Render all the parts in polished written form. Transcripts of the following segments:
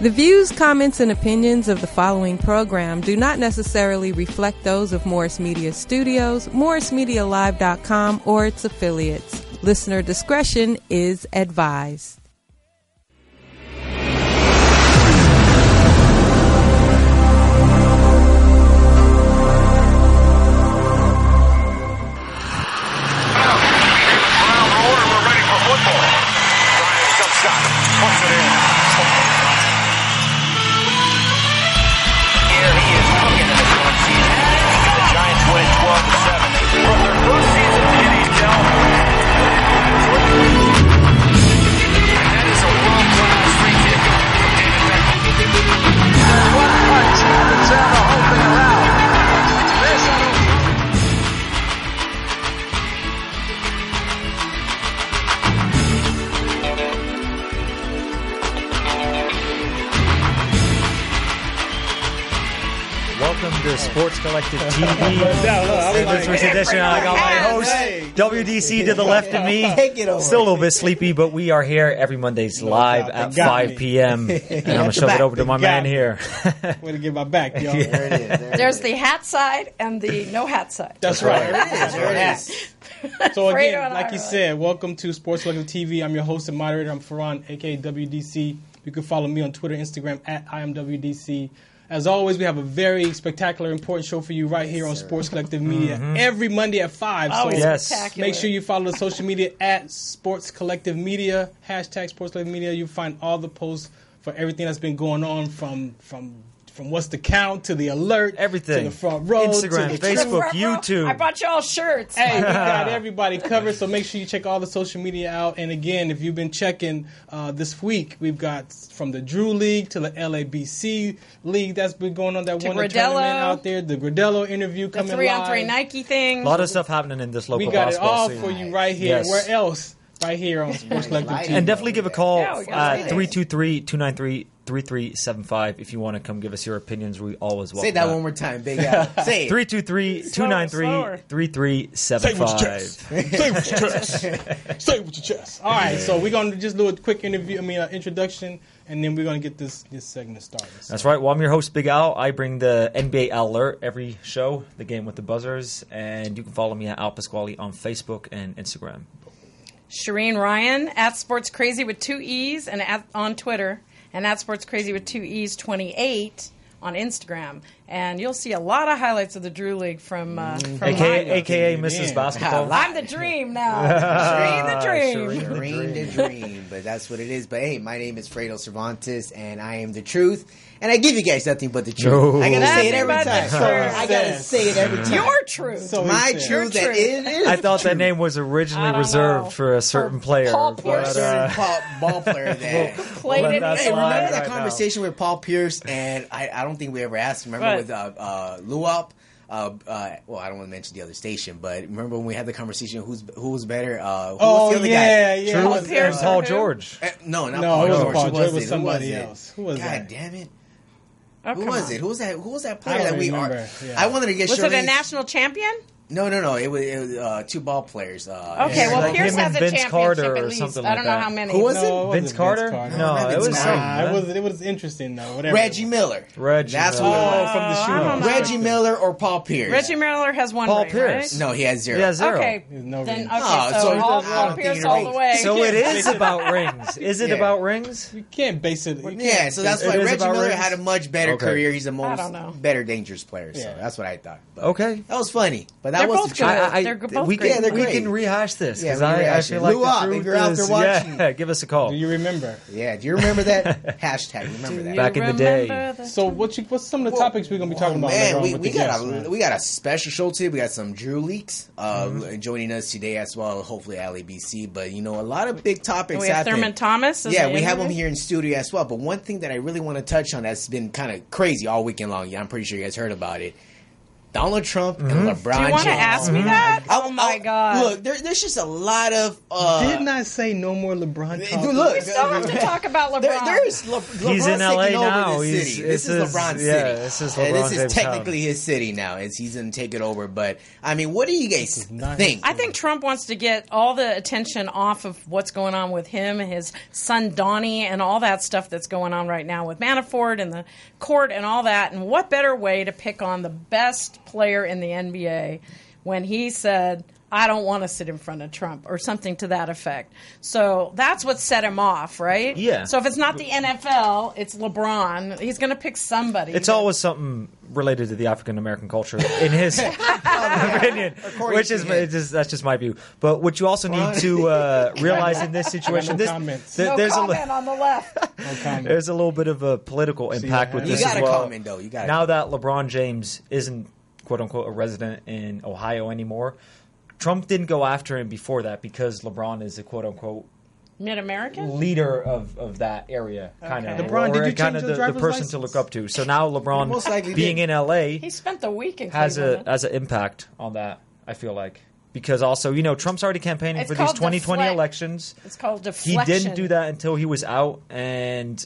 The views, comments, and opinions of the following program do not necessarily reflect those of Morris Media Studios, MorrisMediaLive.com, or its affiliates. Listener discretion is advised. Sports Collective TV. This week's edition, I got my host, WDC to the left of me. Still a little bit sleepy, but we are here every Mondays live at 5 p.m. And I'm going to shove it over to my man here. Way to get my back, y'all. There it is. There's the hat side and the no hat side. That's right. There it is. So again, like you said, welcome to Sports Collective TV. I'm your host and moderator. I'm Farhan, aka WDC. You can follow me on Twitter, Instagram at IamWDC. As always, we have a very spectacular, important show for you right here on Sports Collective Media every Monday at 5. Oh, so yes. Make sure you follow the social media at Sports Collective Media, hashtag Sports Collective Media. You'll find all the posts for everything that's been going on from what's the count to the alert, everything, to the front row, Instagram, to the Facebook, YouTube. I bought y'all shirts. Hey, we got everybody covered, so make sure you check all the social media out. And again, if you've been checking this week, we've got from the Drew League to the LABC League that's been going on, that one tournament out there, the Gradello interview coming live. The 3-on-3 Nike thing. A lot of stuff happening in this local We got it all scene. for you right here. Yes. Where else? Right here on Sports Collective TV. And definitely give a call at 323-293-3375 if you want to come give us your opinions. We always welcome Say that one more time, Big Al. Say it. 323-293-3375. Say what your chest. Say what your chest. Say what your chest. All right, so we're going to just do a quick introduction, and then we're going to get this segment started. So. That's right. Well, I'm your host, Big Al. I bring the NBA alert every show, the game with the buzzers, and you can follow me at Al Pasquale on Facebook and Instagram. Shireen Ryan at Sports Crazy with 2 E's and on Twitter, and at Sports Crazy with 2 E's 28 on Instagram. And you'll see a lot of highlights of the Drew League from AKA Mrs. Basketball. I'm the dream now. Shireen the dream. Shireen the dream. But that's what it is. But hey, my name is Fredo Cervantes, and I am the truth. And I give you guys nothing but the truth. No. I gotta say it every Nothing but time. the truth. I gotta say it every time. Your truth. So My he truth Your that it is. I thought true. that name was originally I don't reserved know. for a certain player. Paul but, Pierce. Certain ball player that Played Well, it. that's Hey, why remember that right conversation with Paul Pierce? And I don't think we ever asked. Remember with Luop? Well, I don't want to mention the other station, but remember when we had the conversation? Who was better? Who was the other guy? yeah. Paul and Pierce Paul or who? George. No, not No, Paul it wasn't George. Paul Who George. It was was somebody it? else. Who was God that? damn it. Oh, Who come was on. it? Who was that player I don't that we remember, are? yeah. I wanted to get Was it a Shireen- national champion? No. It was 2 ball players. Okay, well, like Pierce him and has a Vince championship Carter at or least. something I don't like know that. how many. Who was it? No, it wasn't Vince Carter? No, No, not it Vince was Carter. some. It was interesting though. Whatever. Reggie Miller. Reggie That's Miller. what it was. from the I shooter. don't know. Reggie Miller or Paul Pierce? Reggie Miller has one Paul ring, Pierce. right? No, he has 0. Yeah, 0. Okay, There's no then ring. okay, Oh, so so all I Paul don't think Pierce it all the rates. way. So it is about rings. Is it Yeah. about rings? You can't base it. Yeah, so that's why It is Reggie about Miller rings? had a much better Okay. career. He's the I don't most know. better dangerous player. So Yeah. that's what I thought. But Okay. that was funny. But that They're was both the truth. good. They're both we great. can, they're we great. can rehash this Yeah, because we can I rehash feel it. like Lou the up, truth if you're out is, there watching. yeah, give us a call. Do you remember? Yeah, do you remember that? Hashtag, remember that. Back in the day. Remember So what's some of the topics we're gonna be talking about? later Man, on we with the got guests, man? we got a special show today. We got some Drew leaks joining us today as well. Hopefully, LABC. But a lot of big topics. We have happening. Thurman Thomas. as Yeah, the we have him interview. here in studio as well. But one thing that I really want to touch on that's been kind of crazy all weekend long. Yeah, I'm pretty sure you guys heard about it. Donald Trump and LeBron James. Do you want to ask me that? Oh my God! Look, there's just a lot of. Didn't I say no more LeBron talk? Look, We still have to talk about LeBron. There's LeBron's He's in LA taking over now. this city. This is LeBron's city. Yeah, this is LeBron this is James' technically town. his city now. He's going to take it over. But I mean, what do you guys think? I think Trump wants to get all the attention off of what's going on with him, his son Donnie, and all that stuff that's going on right now with Manafort and the court and all that. And what better way to pick on the best player in the NBA when he said, I don't want to sit in front of Trump, or something to that effect. So that's what set him off, right? Yeah. So if it's not the NFL, it's LeBron. He's going to pick somebody. It's always something related to the African American culture, in his opinion, which is that's just my view. But what you also need to realize in this situation, No comments. there's comment on the left. No comment. there's a little bit of a political impact with You this got as to well. comment, though. You got Now that LeBron James isn't quote unquote a resident in Ohio anymore, Trump didn't go after him before that because LeBron is a quote unquote Mid-American? leader of that area, kind of. Okay. LeBron, did you kind change of your the driver's person license? to look up to. So now Most LeBron likely being did. in LA He spent the week in has Cleveland. an impact on that, I feel like. Because also, Trump's already campaigning It's for these called 2020 deflect. elections. It's called He deflection. didn't do that until he was out, and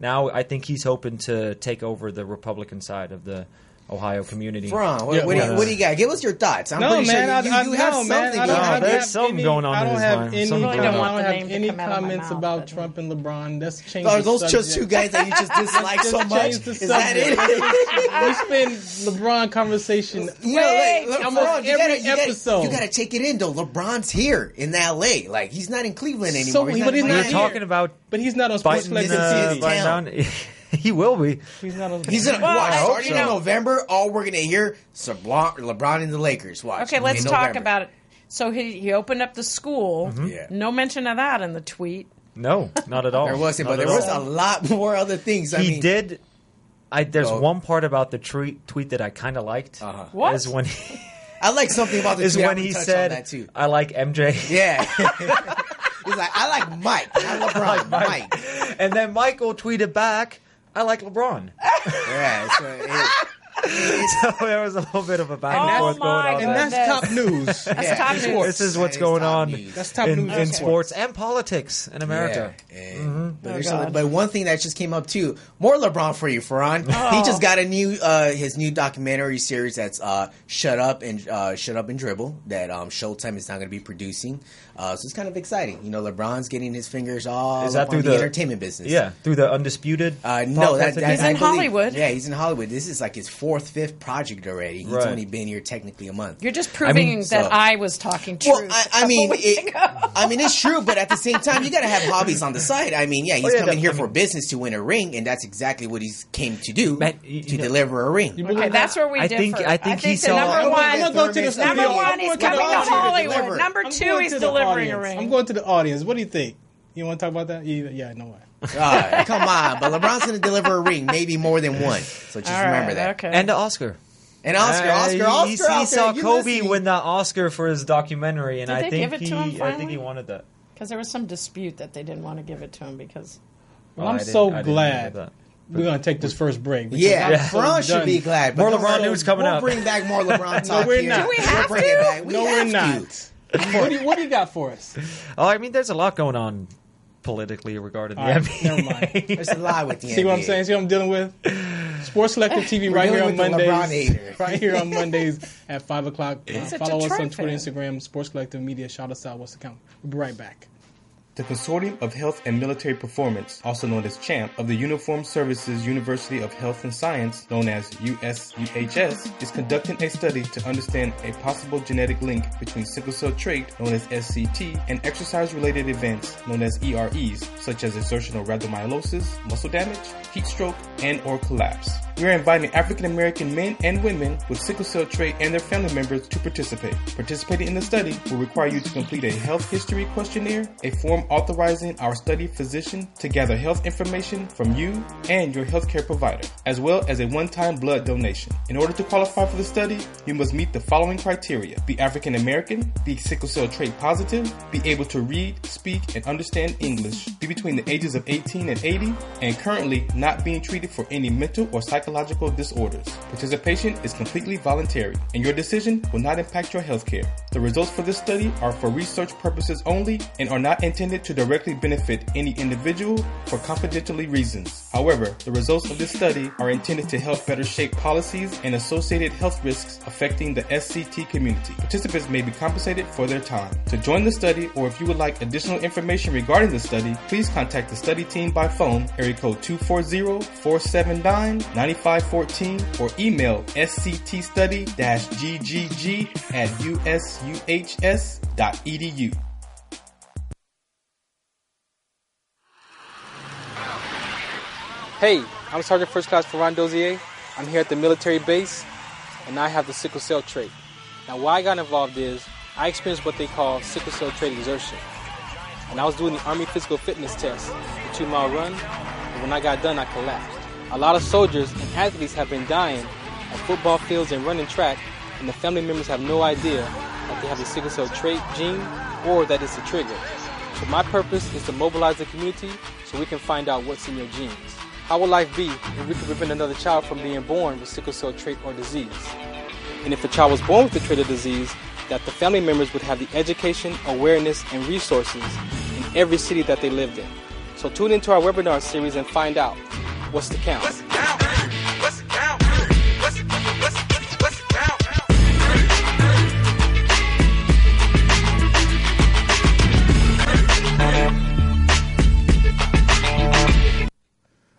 now I think he's hoping to take over the Republican side of the Ohio community. Ron, what, Yeah, what do you got? Give us your thoughts. I'm No, pretty man, sure I you have no, man, something. I don't No, have there's something going on I in don't his have mind. any. Something really going don't on. want the name to any come out of my comments mouth, about but- Trump and LeBron. Let's change. Are the those just subject. two guys that you just dislike so Just much? change the Is that it? We spend LeBron conversation. Almost every episode. You got to take it in though. LeBron's here in L.A. Like he's not in Cleveland anymore. So, He's but not he's in not We're Miami. here. talking about But he's not on Sports Biden, Collective This is his TV. town. Biden down. He will be. He's not on. He's in Well, watch I hope starting so. in November. All we're gonna hear is LeBron and the Lakers. Watch. Okay, let's in talk November. about it. So he opened up the school. Yeah. No mention of that in the tweet. No, not at all. There wasn't, Not but at there was all. a lot more other things. I He mean, did. There's Oh. one part about the tweet that I kind of liked. What? Is when I like something about the is tweet. when I he touch on said, that too. "I like MJ." Yeah. He's like, I like Mike, not LeBron. Mike. And then Michael tweeted back, "I like LeBron." Yeah. So there was a little bit of a back and Oh forth going my on. And there. that's top news. That's top news. This is what's That is going top on news. That's top in, news in in sports and politics in America. Yeah, and- but, there's God. but one thing that just came up too, more LeBron for you, Ferran. He just got a new his new documentary series that's Shut Up and Dribble that Showtime is now going to be producing. So it's kind of exciting. LeBron's getting his fingers all Is that up through on the the entertainment business. Yeah, through the Undisputed. No, podcast that that He's I in believe- Hollywood. Yeah, he's in Hollywood. This is like his 5th project already. He's Right. only been here technically a month. You're just proving that so- I was talking truth. Well, I mean, a couple weeks ago. I mean, it's true, but at the same time, you got to have hobbies on the side. I mean, yeah, he's yeah, coming here I for mean- business to win a ring, and that's exactly what he's came to do, Man, to you know- deliver a ring. Okay, that's where we I differ. think he the saw- number I'm one. I'm gonna go to the Number studio. one, I'm he's going to coming the to audience. Hollywood. Deliver. Number I'm two, going he's to the delivering a audience. ring. I'm going to the audience. What do you think? You want to talk about that? Yeah, no way. Come on, but LeBron's going to deliver a ring, maybe more than one. So just All right, remember that. Okay. And the Oscar. And Oscar He out saw there, you Kobe listening. win that Oscar for his documentary, and Did I they think give it to him I think finally? he wanted that. Because there was some dispute that they didn't want to give it to him because. Well, Oh, I'm I didn't- so I didn't know glad that. we're going to take this first break. because Yeah, I'm so LeBron should done. be glad. More But LeBron no, news coming we'll up. bring back more LeBron talk we're here. not. Do we have We'll bring it to? back. No, we're have not. to. What do you got for us? Oh, I mean, there's a lot going on politically regarding the All right, NBA. never mind. There's a lot with the See what I'm NBA. saying? See what I'm dealing with? Sports Collective TV right here on dealing with the LeBron Mondays. hater. Right here on Mondays at 5 o'clock. He's a Follow us on Detroit Twitter, fan. Instagram, Sports Collective Media. Shout us out. What's the count? We'll be right back. The Consortium of Health and Military Performance, also known as CHAMP, of the Uniformed Services University of Health and Science, known as USUHS, is conducting a study to understand a possible genetic link between sickle cell trait, known as SCT, and exercise-related events, known as EREs, such as exertional rhabdomyolysis, muscle damage, heat stroke, and or collapse. We are inviting African American men and women with sickle cell trait and their family members to participate. Participating in the study will require you to complete a health history questionnaire, a form authorizing our study physician to gather health information from you and your healthcare provider, as well as a one-time blood donation. In order to qualify for the study, you must meet the following criteria: be African American, be sickle cell trait positive, be able to read, speak, and understand English, be between the ages of 18 and 80, and currently not being treated for any mental or psychological psychological disorders. Participation is completely voluntary, and your decision will not impact your health care. The results for this study are for research purposes only and are not intended to directly benefit any individual for confidentiality reasons. However, the results of this study are intended to help better shape policies and associated health risks affecting the SCT community. Participants may be compensated for their time. To join the study, or if you would like additional information regarding the study, please contact the study team by phone, area code 240-479-9514, or email sctstudy-ggg@usuhs.edu. Hey, I'm Sergeant First Class Ferran Dozier. I'm here at the military base, and I have the sickle cell trait. Now, why I got involved is I experienced what they call sickle cell trait exertion. And I was doing the Army physical fitness test, the 2-mile run, and when I got done, I collapsed. A lot of soldiers and athletes have been dying at football fields and running track, and the family members have no idea that they have the sickle cell trait gene or that it's a trigger. So my purpose is to mobilize the community so we can find out what's in your genes. How will life be if we could prevent another child from being born with sickle cell trait or disease? And if a child was born with the trait or disease, that the family members would have the education, awareness, and resources in every city that they lived in. So tune into our webinar series and find out what's the count. What's the count? What's the count? What's the count?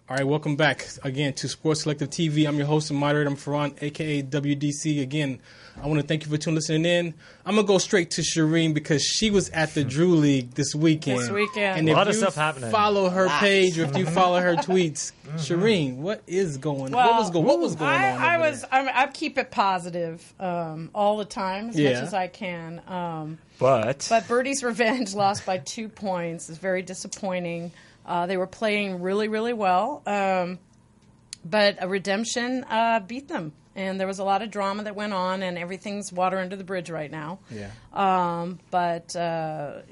All right, welcome back again to Sports Collective TV. I'm your host and moderator. I'm Ferran, a.k.a. WDC. Again, I want to thank you for listening in. I'm going to go straight to Shireen because she was at the Drew League this weekend. And a lot of stuff happening. Follow her page, or if you follow her tweets, Shireen, what is going on? What was going on? I keep it positive all the time as much as I can. But Birdie's Revenge lost by 2 points. It's very disappointing. They were playing really, really well, but Redemption beat them. And there was a lot of drama that went on, and everything's water under the bridge right now. Yeah. But Frank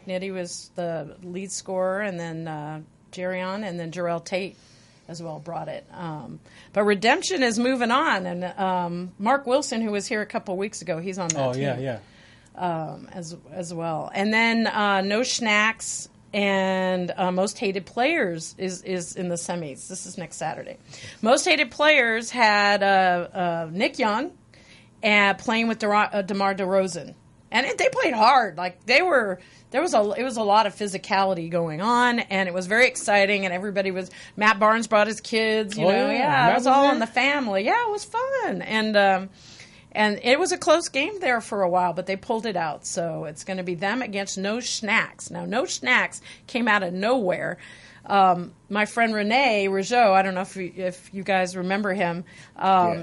Nitti was the lead scorer, and then Jerion, and then Jarrell Tate as well brought it. But Redemption is moving on, and Mark Wilson, who was here a couple weeks ago, he's on that team. As well. And then No Schnacks and Most Hated Players is in the semis. This is next Saturday. Most Hated Players had Nick Young playing with DeMar DeRozan. And they played hard. Like it was a lot of physicality going on, and it was very exciting. And everybody was. Matt Barnes brought his kids. It was all in the family. Yeah, it was fun, and it was a close game there for a while, but they pulled it out. So it's going to be them against No Schnacks. Now, No Schnacks came out of nowhere. My friend Rene Rougeau, I don't know if you guys remember him.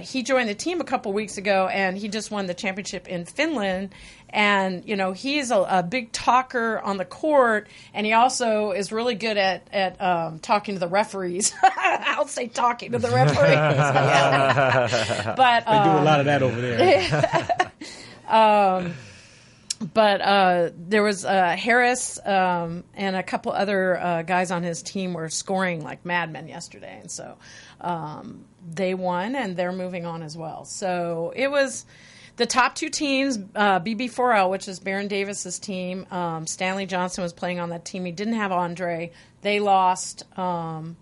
He joined the team a couple weeks ago, and he just won the championship in Finland. And, he's a big talker on the court, and he also is really good at talking to the referees. I'll say talking to the referees. But they do a lot of that over there. But there was Harris and a couple other guys on his team were scoring like madmen yesterday. And so they won, and they're moving on as well. So it was the top two teams, BB4L, which is Baron Davis's team. Stanley Johnson was playing on that team. He didn't have Andre. They lost, and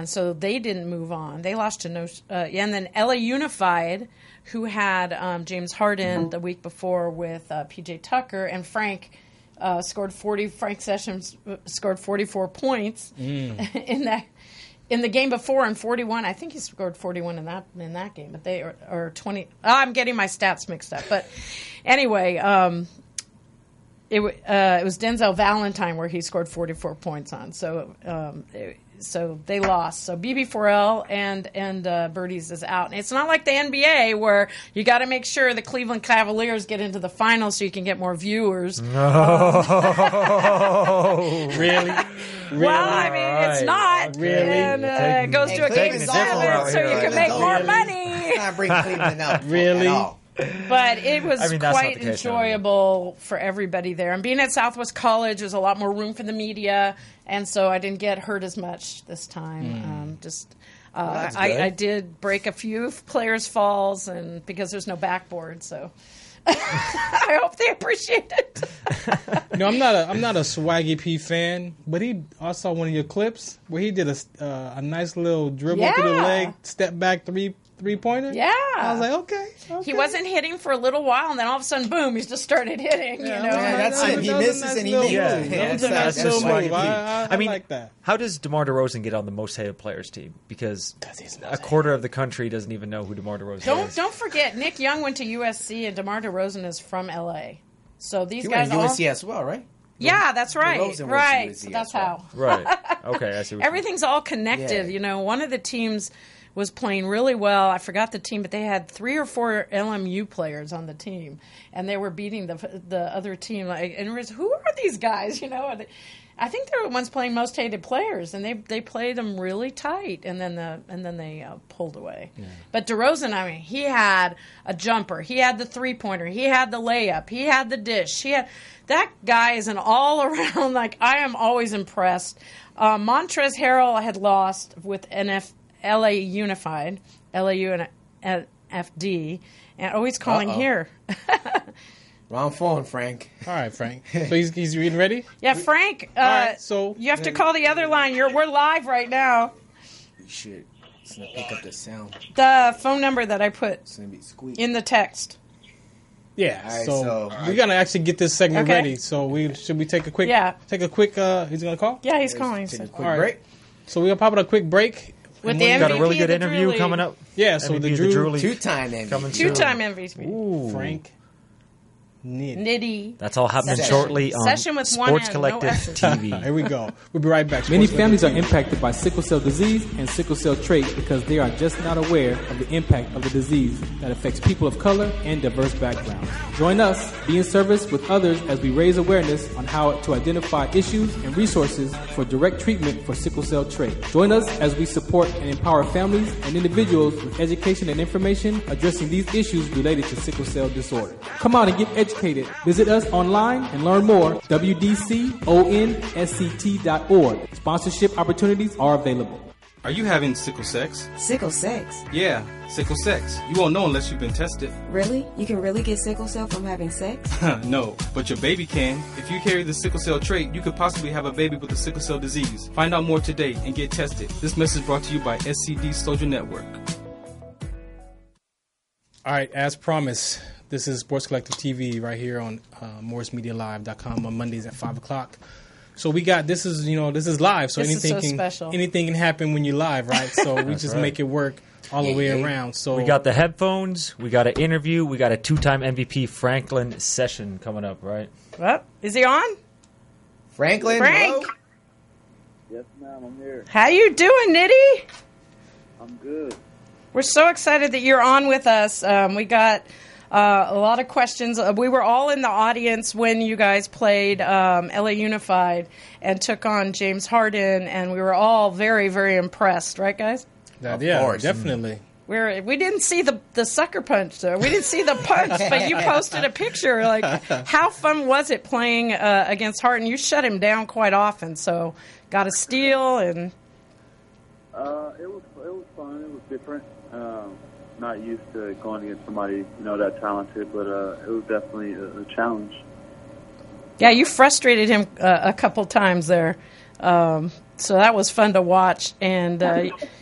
so they didn't move on. They lost to no and then LA Unified, who had James Harden the week before with PJ Tucker, and Frank Frank Sessions scored 44 points in the game before, and 41. I think he scored 41 in that game, but they are 20. I'm getting my stats mixed up, but anyway, it was Denzel Valentine where he scored 44 points on. So they lost. So BB4L and Birdies is out. And it's not like the NBA where you got to make sure the Cleveland Cavaliers get into the finals so you can get more viewers. No. Really? Well, I mean, it's not. Really? And it goes to a game 7 so you can make more money. Not bring Cleveland up Really? at all. But it was I mean, that's quite not the case, enjoyable for everybody there. And being at Southwest College, there's a lot more room for the media, and so I didn't get hurt as much this time. I did break a few players' falls, and because there's no backboard, so I hope they appreciate it. No, I'm not a Swaggy P fan, but I saw one of your clips where he did a nice little dribble through the leg, step back three-pointer. Yeah. I was like, okay. He wasn't hitting for a little while, and then all of a sudden, boom, he's just started hitting. You know, that's it. He misses and he makes it. That's a nice little move. I mean, like that. How does DeMar DeRozan get on the most hated players team? Because a quarter of the country doesn't even know who DeMar DeRozan is. Don't forget, Nick Young went to USC, and DeMar DeRozan is from LA. So these He guys went to USC as well, right? Yeah, that's right. DeRozan Right. was So USC that's as well. how. Right. Okay, I see. Everything's all connected. Yeah. You know, one of the teams was playing really well. I forgot the team, but they had 3 or 4 LMU players on the team, and they were beating the other team. And it was, who are these guys? You know, I think they're the ones playing most hated players, and they played them really tight, and then they pulled away. Yeah. But DeRozan, I mean, he had a jumper, he had the 3-pointer, he had the layup, he had the dish, that guy is an all around. Like, I am always impressed. Montrezl Harrell had lost with LA Unified, LAU and FD, and he's calling here. Wrong phone, Frank. All right, Frank. So he's reading ready? Yeah, Frank. Right, so you have to call the other line. We're live right now. We should. It's gonna pick up the sound. The phone number that I put It's gonna be squeak. in the text. yeah. All right, So so- we're gonna actually get this segment Okay. ready. So should we take a quick? Yeah. Take a quick. He's gonna call. Yeah, he's calling. Take a So. quick All right. break. So we're gonna pop out a quick break. With the We got a MVP really good of the interview Drew League. coming up. Yeah. So MVP the of Drew League. Two-time MVP. Coming soon. Two-time MVP. Ooh. Frank Nitty. Nitty. That's all happening Session. shortly on Session with one Sports N, no Collective S's. TV. Here we go. We'll be right back. Many Sports families are Collective. impacted by sickle cell disease and sickle cell trait because they are just not aware of the impact of the disease that affects people of color and diverse backgrounds. Join us, be in service with others as we raise awareness on how to identify issues and resources for direct treatment for sickle cell trait. Join us as we support and empower families and individuals with education and information addressing these issues related to sickle cell disorder. Come out and get educated. Visit us online and learn more. WDCONSCT.org. Sponsorship opportunities are available. Are you having sickle sex? Sickle sex? Yeah, sickle sex. You won't know unless you've been tested. Really? You can really get sickle cell from having sex? No, but your baby can. If you carry the sickle cell trait, you could possibly have a baby with the sickle cell disease. Find out more today and get tested. This message brought to you by SCD Soldier Network. All right, as promised, this is Sports Collective TV right here on MorrisMediaLive.com on Mondays at 5 o'clock. So we got this is live. So This is anything so special. anything can happen when you're live, right? So we just make it work all the way around. So We got the headphones. We got an interview. We got a 2-time MVP Franklin session coming up, right? What? Is he on? Franklin. Frank. hello? Yes, ma'am, I'm here. How you doing, Nitty? I'm good. We're so excited that you're on with us. We got a lot of questions. We were all in the audience when you guys played LA Unified and took on James Harden, and we were all very, very impressed. Right, guys? that, Of course. definitely. We didn't see the sucker punch, though. We didn't see the punch, but you posted a picture. Like, how fun was it playing against Harden? You shut him down quite often, so got a steal and. It was fun. It was different. Not used to going against somebody that talented, but it was definitely a challenge. Yeah, you frustrated him a couple times there. So that was fun to watch. And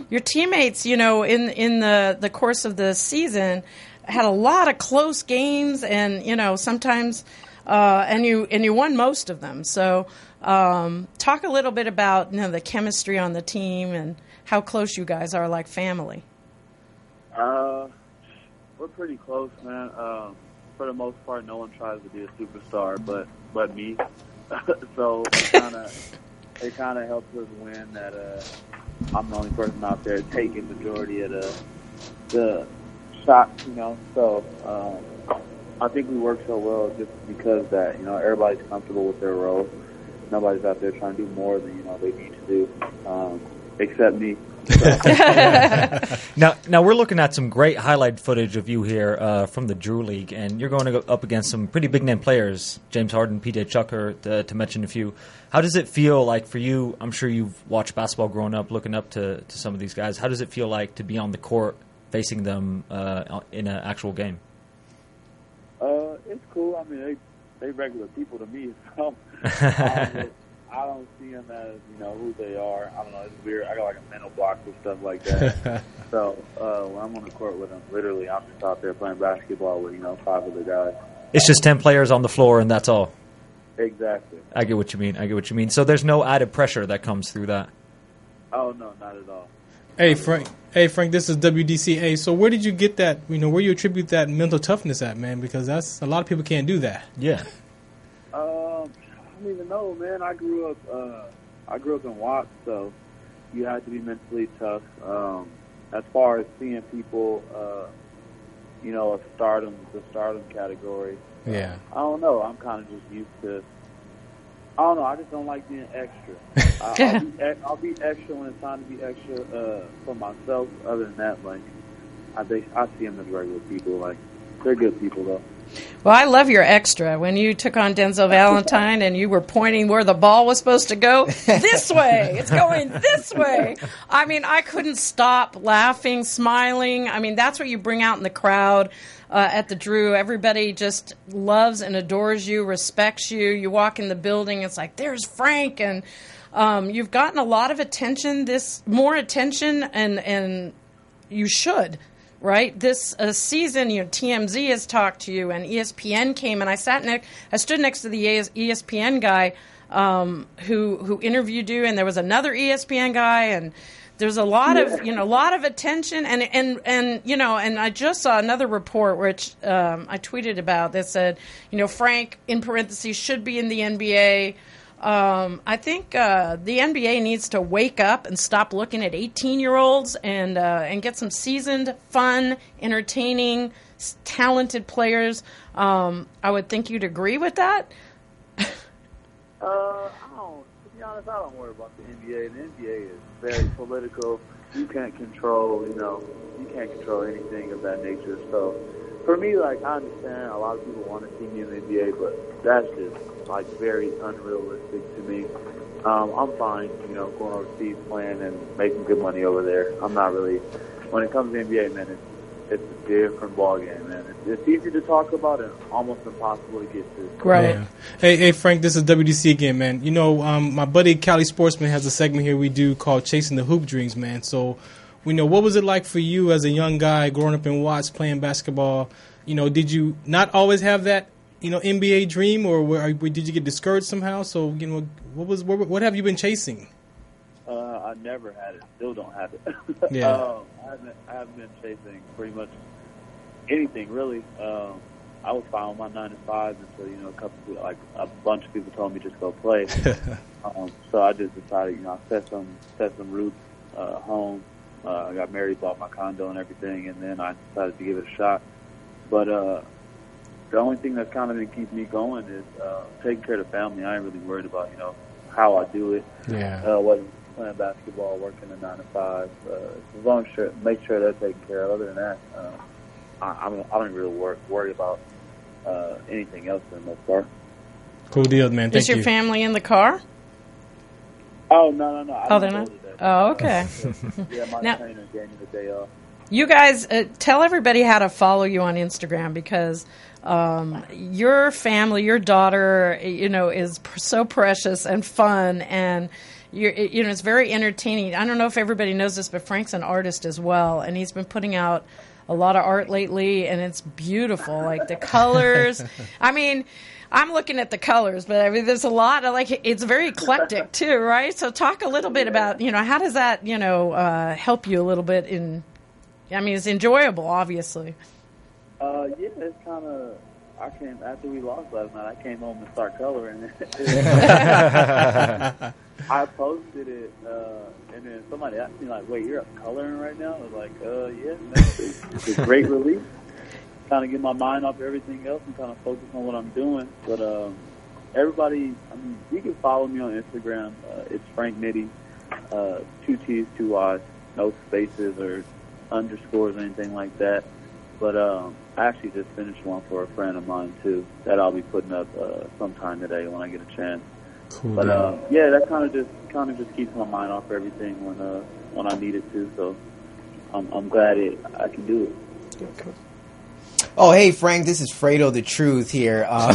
your teammates, in the course of the season, had a lot of close games, and sometimes, and you won most of them. So talk a little bit about the chemistry on the team and how close you guys are, like family. We're pretty close, man. For the most part, no one tries to be a superstar, but me. So it kind of helps us win that I'm the only person out there taking majority of the shots, So I think we work so well just because that everybody's comfortable with their role. Nobody's out there trying to do more than they need to do, except me. Now we're looking at some great highlight footage of you here from the Drew League, and you're going to go up against some pretty big name players, James Harden, PJ Tucker, to mention a few. How does it feel like for you? I'm sure you've watched basketball growing up, looking up to some of these guys. How does it feel like to be on the court facing them in an actual game? It's cool. I mean, they regular people to me, so I don't see them as, who they are. I don't know. It's weird. I got like a mental block with stuff like that. So when I'm on the court with them, literally, I'm just out there playing basketball with, 5 other guys. It's just 10 players on the floor, and that's all. Exactly. I get what you mean. So there's no added pressure that comes through that. Oh, no, not at all. Hey, Frank, this is WDCA. So where did you get that, where you attribute that mental toughness at, man? Because that's a lot of people can't do that. Yeah. I don't even know, man. I grew up in Watts, so you had to be mentally tough. As far as seeing people, the stardom category. Yeah. I don't know. I'm kind of just used to. I don't know. I just don't like being extra. I'll be extra when it's time to be extra for myself. Other than that, like I see them as regular people. Like they're good people though. Well, I love your extra when you took on Denzel Valentine and you were pointing where the ball was supposed to go. This way. It's going this way. I mean, I couldn't stop laughing, smiling. I mean, that's what you bring out in the crowd at the Drew. Everybody just loves and adores you, respects you. You walk in the building, it's like, there's Frank. And you've gotten a lot of attention, more attention, and you should. Right, this season, TMZ has talked to you, and ESPN came, and I stood next to the ESPN guy who interviewed you, and there was another ESPN guy, and there's a lot of attention, and I just saw another report which I tweeted about that said, Frank in parentheses should be in the NBA. I think the NBA needs to wake up and stop looking at 18-year-olds and get some seasoned, fun, entertaining, talented players. I would think you'd agree with that. To be honest, I don't worry about the NBA. The NBA is very political. You can't control, anything of that nature. So for me, I understand a lot of people want to see me in the NBA, but that's just very unrealistic to me. I'm fine, going overseas playing and making good money over there. I'm not really. When it comes to NBA, man, it's a different ballgame, man. It's easy to talk about and almost impossible to get to. Right. Yeah. Hey, Frank, this is WDC again, man. My buddy Cali Sportsman has a segment here we do called Chasing the Hoop Dreams, man. So, what was it like for you as a young guy growing up in Watts playing basketball? Did you not always have that NBA dream, or did you get discouraged somehow? So, what have you been chasing? I never had it. Still don't have it. Yeah. I haven't been chasing pretty much anything really. I was fine with my 9 to 5 until a bunch of people told me just go play. So I just decided, I set some roots home. I got married, bought my condo and everything, and then I decided to give it a shot. But the only thing that's kind of been keeping me going is taking care of the family. I ain't really worried about, how I do it. Yeah. Whether playing basketball, working a 9 to 5. As long as make sure they're taken care of. Other than that, I don't really worry about anything else for the most part. Cool deal, man. Thank you. Is your family in the car? Oh, no. Oh, they're not? Oh, okay. Yeah, my trainer gave me the day off. You guys, tell everybody how to follow you on Instagram, because your family, your daughter, is so precious and fun, and it's very entertaining. I don't know if everybody knows this, but Frank's an artist as well, and he's been putting out a lot of art lately, and it's beautiful. Like the colors. I mean, I'm looking at the colors, but there's a lot of it's very eclectic too, right? So talk a little bit about, how does that, help you a little bit it's enjoyable, obviously. Yeah, it's kind of. After we lost last night, I came home and started coloring. I posted it, and then somebody asked me, wait, you're coloring right now? I was like, yeah, it's a great relief. Kind of get my mind off everything else and kind of focus on what I'm doing. But everybody, you can follow me on Instagram. It's Frank Nitty, 2 T's, 2 Y's. no spaces or underscores or anything like that. But I actually just finished one for a friend of mine too that I'll be putting up sometime today when I get a chance. Cool. But yeah, that kind of just keeps my mind off everything when I need it to. So I'm glad I can do it. Oh, hey, Frank, this is Fredo the Truth here. I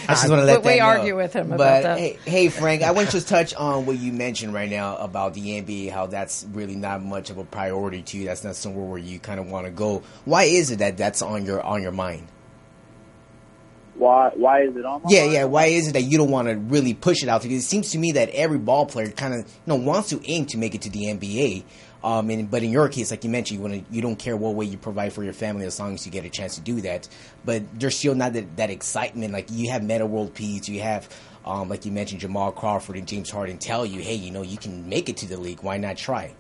just want to let we that argue know. with him about But, that. Hey, Frank, I want to just touch on what you mentioned right now about the NBA, how that's really not much of a priority to you. That's not somewhere where you kind of want to go. Why is it that that's on your mind? Why is it on my mind? Yeah. Why is it that you don't want to really push it out? Because it seems to me that every ball player kind of wants to aim to make it to the NBA. But in your case, like you mentioned, you don't care what way you provide for your family as long as you get a chance to do that. But there's still not that excitement. Like you have Metta World Peace, you have, like you mentioned, Jamal Crawford and James Harden tell you, hey, you can make it to the league. Why not try?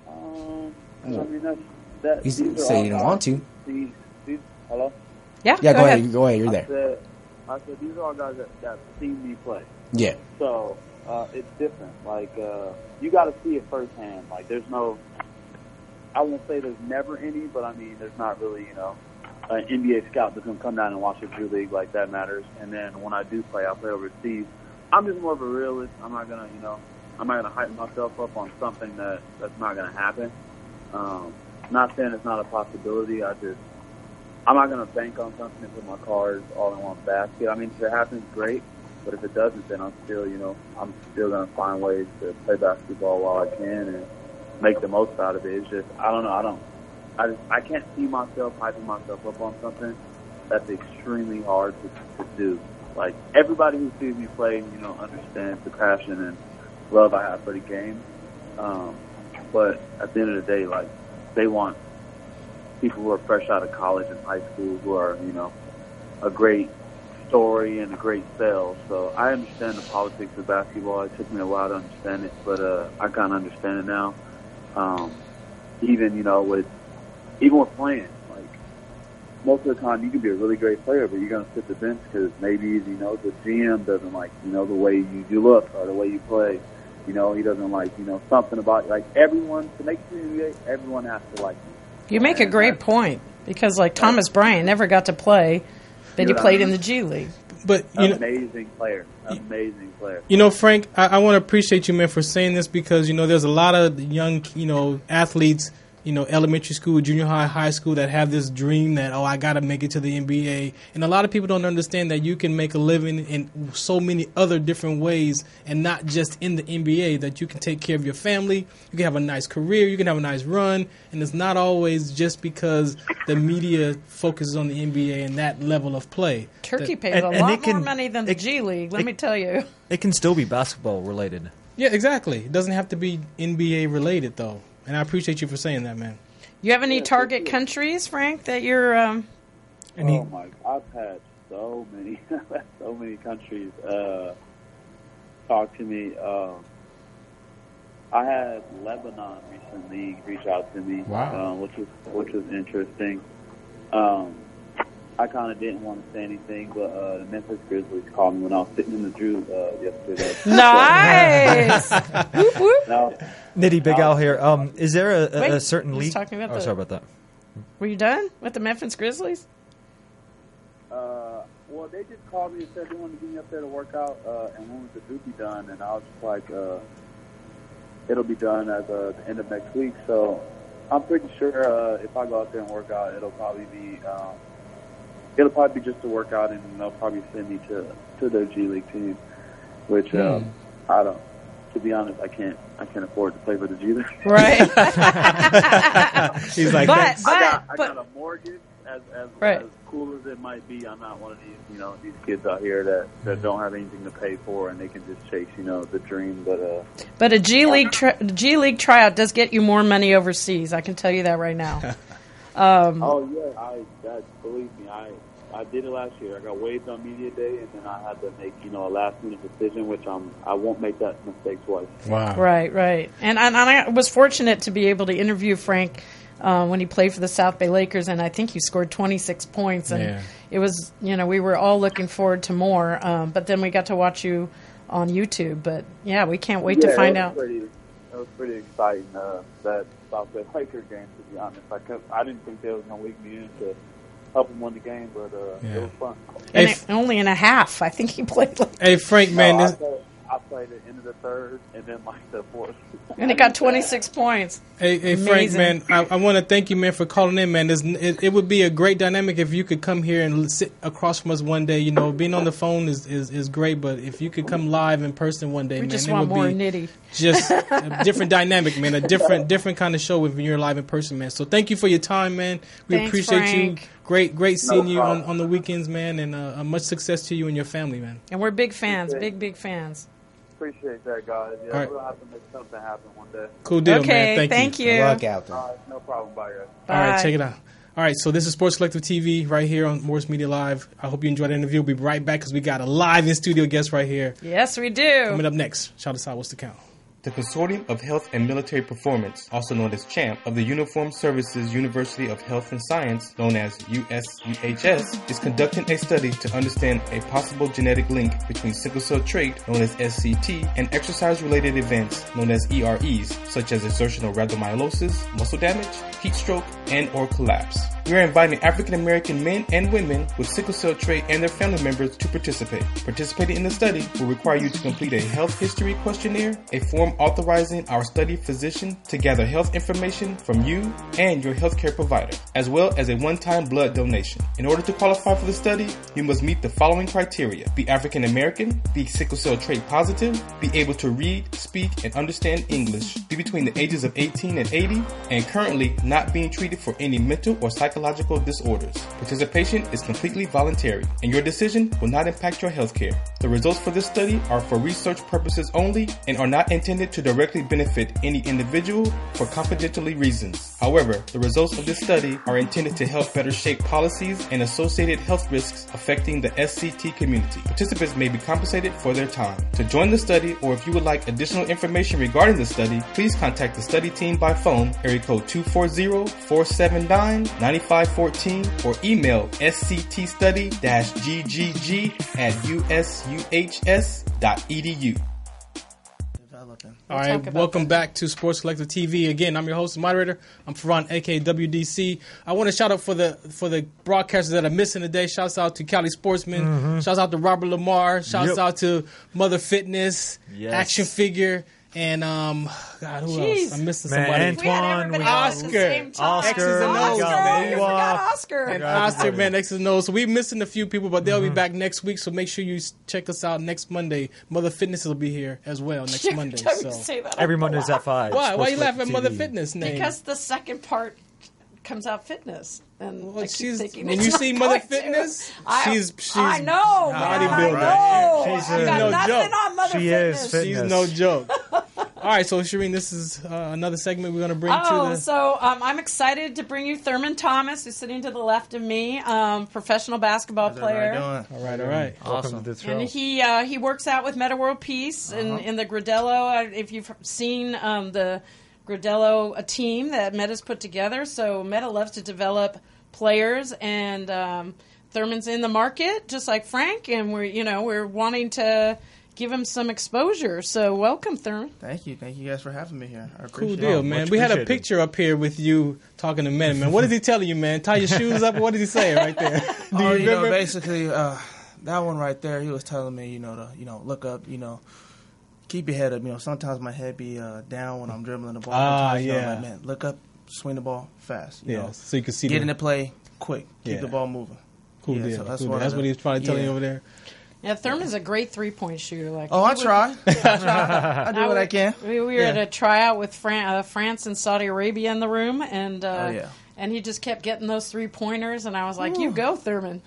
I mean, that. You say you don't want to. Hello? Yeah, go ahead. Go ahead. You're there. I said these are all guys that seen me play. Yeah. So it's different. Like you got to see it firsthand. Like there's no, I won't say there's never any, but I mean there's not really an NBA scout that's gonna come down and watch the Drew League like that matters. And then when I do play, I play overseas. I'm just more of a realist. I'm not gonna hype myself up on something that's not gonna happen. Not saying it's not a possibility. I'm not going to bank on something and put my cards all in one basket. I mean, if it happens, great. But if it doesn't, then I'm still going to find ways to play basketball while I can and make the most out of it. It's just, I don't know. I can't see myself hyping myself up on something that's extremely hard to do. Like, everybody who sees me play, understands the passion and love I have for the game. But at the end of the day, like, they want people who are fresh out of college and high school who are, a great story and a great sell. So I understand the politics of basketball. It took me a while to understand it, but I kind of understand it now. Even with playing, like most of the time you can be a really great player, but you're going to sit the bench because maybe the GM doesn't like the way you look or the way you play. He doesn't like something about like everyone to make it to the NBA. Everyone has to like you. You make a great point because, like Thomas Bryant never got to play, but he played in the G League. But amazing player. Frank, I want to appreciate you, man, for saying this because there's a lot of young athletes, elementary school, junior high school that have this dream that I got to make it to the NBA, and a lot of people don't understand that you can make a living in so many other different ways, and not just in the NBA. That you can take care of your family, you can have a nice career, you can have a nice run, and it's not always just because the media focuses on the NBA and that level of play. Turkey pays a lot more money than the G League. Let me tell you, it can still be basketball related. Yeah, exactly. It doesn't have to be NBA related though. And I appreciate you for saying that, man. You have any target countries, Frank, that you're... Oh, my... I've had so many countries talk to me. I had Lebanon recently reach out to me, which was interesting. I kind of didn't want to say anything, but the Memphis Grizzlies called me when I was sitting in the Drew yesterday. Nice! Nitty Big Al here. Is there a certain league? Sorry about that. Were you done with the Memphis Grizzlies? Well, they just called me and said they wanted to get me up there to work out, and when was the Drew be done? And I was just like, it'll be done at the end of next week. So I'm pretty sure if I go out there and work out, it'll probably be just a workout, and they'll probably send me to their G League team, which I don't. To be honest, I can't afford to play for the G League. Right. He's like, I got a mortgage. As cool as it might be, I'm not one of these these kids out here that don't have anything to pay for and they can just chase the dream. But a G League tryout does get you more money overseas. I can tell you that right now. Believe me, I did it last year. I got waived on media day, and then I had to make a last minute decision, which I won't make that mistake twice. Wow. Right. And I was fortunate to be able to interview Frank when he played for the South Bay Lakers, and I think he scored 26 points, and it was we were all looking forward to more. But then we got to watch you on YouTube. But yeah, we can't wait to find out. it was pretty exciting. That South Bay Lakers game, to be honest. I didn't think they was gonna leak me in to help him win the game, but it was fun. And only in a half. I think he played. Hey, Frank, man. I played it into the third and then like the fourth. And it got 26 points. Hey, Frank, man, I want to thank you, man, for calling in, man. It would be a great dynamic if you could come here and sit across from us one day. You know, being on the phone is great, but if you could come live in person one day, we man, just it want would more be nitty. Just a different dynamic, man. A different kind of show when you're live in person, man. So thank you for your time, man. We Thanks, appreciate Frank. you. Great seeing you on the weekends, man, and much success to you and your family, man. And we're big fans, big fans. Appreciate that, guys. Yeah, all right. We'll have to make something happen one day. Cool deal, okay, man. thank you. Good luck out there. All right, no problem. Bye, guys. Bye. All right, check it out. All right, so this is Sports Collective TV right here on Morris Media Live. I hope you enjoyed the interview. We'll be right back because we got a live in-studio guest right here. Yes, we do. Coming up next, shout us out. What's the count? The Consortium of Health and Military Performance, also known as CHAMP, of the Uniformed Services University of Health and Science, known as USUHS, is conducting a study to understand a possible genetic link between sickle cell trait, known as SCT, and exercise-related events, known as EREs, such as exertional rhabdomyolysis, muscle damage, heat stroke, and or collapse. We are inviting African American men and women with sickle cell trait and their family members to participate. Participating in the study will require you to complete a health history questionnaire, a form authorizing our study physician to gather health information from you and your healthcare provider, as well as a one-time blood donation. In order to qualify for the study, you must meet the following criteria: be African American, be sickle cell trait positive, be able to read, speak, and understand English, be between the ages of 18 and 80, and currently not being treated for any mental or psychological disorders. Participation is completely voluntary, and your decision will not impact your healthcare. The results for this study are for research purposes only and are not intended to directly benefit any individual for confidentiality reasons. However, the results of this study are intended to help better shape policies and associated health risks affecting the SCT community. Participants may be compensated for their time. To join the study, or if you would like additional information regarding the study, please contact the study team by phone, area code 240-479-9514, or email sctstudy-ggg@usuhs.edu. All right, welcome back to Sports Collective TV. Again, I'm your host and moderator. I'm Ferran, aka WDC. I want to shout out for the broadcasters that are missing today. Shouts out to Cali Sportsman. Shouts out to Robert Lamar. Shouts out to Mother Fitness, Action Figure, and God, who else? I'm missing somebody. Antoine, Oscar, Oscar, and Oscar, man, X's and O's. So we're missing a few people, but they'll be back next week. So make sure you check us out next Monday. Mother Fitness will be here as well next Monday. So every Monday's at 5. Why you laughing at Mother Fitness name? Because the second part comes out fitness, and I keep thinking when you see Mother Fitness, she's I know, bodybuilder. She's no joke. On Mother Fitness. She's no joke. All right, so Shireen, this is another segment we're going to bring to the... So I'm excited to bring you Thurman Thomas, who's sitting to the left of me, professional basketball player. All right. Awesome. And he works out with Meta World Peace in the Gradello. If you've seen the Gradello team that Meta's put together, so Meta loves to develop players, and Thurman's in the market, just like Frank, and we're wanting to give him some exposure. So welcome, Thurman. Thank you guys for having me here. I Cool appreciate deal, man. We had a picture up here with you talking to men, man. What is he telling you, man? Tie your shoes up. What did he say right there? Do you remember? Basically, that one right there, he was telling me, to look up, keep your head up. Sometimes my head be down when I'm dribbling the ball. Like, man, look up, swing the ball fast. So you can see. Get into play quick. Keep the ball moving. Cool deal. So that's what he was probably telling you over there. Yeah, Thurman's a great three-point shooter. I try. I do what I can. We were at a tryout with France and Saudi Arabia in the room, and and he just kept getting those three-pointers, and I was like, "You go, Thurman."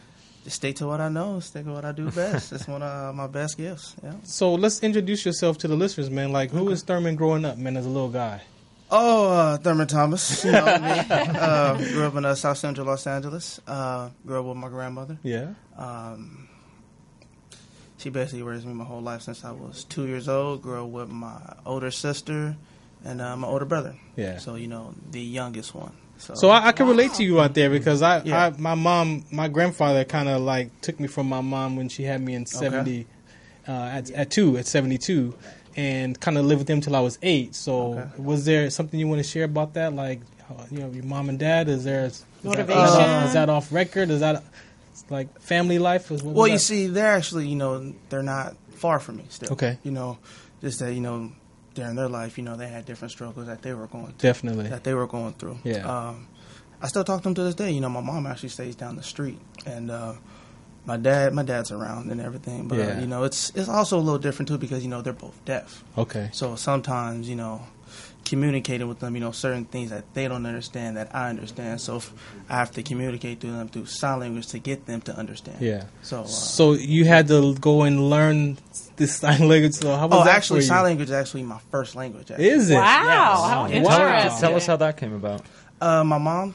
Just stick to what I know. Stick to what I do best. That's one of my best gifts. Yeah. So let's introduce yourself to the listeners, man. Like, who is Thurman growing up, man, as a little guy? Thurman Thomas. You know me. Grew up in South Central Los Angeles. Grew up with my grandmother. Yeah. She basically raised me my whole life since I was 2 years old. Grew up with my older sister and my older brother. Yeah. So, the youngest one. So I can relate to you out there because my grandfather kind of like took me from my mom when she had me in 72, and kind of lived with them until I was 8. So was there something you want to share about that? Like, your mom and dad, is motivation? Is that off record? Is that like family life? Well, you see, they're actually, they're not far from me still. Okay. Just that, during their life, they had different struggles that they were going through. Definitely. That they were going through. Yeah. I still talk to them to this day. My mom actually stays down the street, and my dad's around and everything. But it's also a little different too because they're both deaf. Okay. So sometimes communicating with them, certain things that they don't understand that I understand. So I have to communicate to them through sign language to get them to understand. Yeah. So you had to go and learn this sign language. So how was that actually, for you? sign language is actually my first language. Actually. Is it? Wow. How interesting. Tell us how that came about. My mom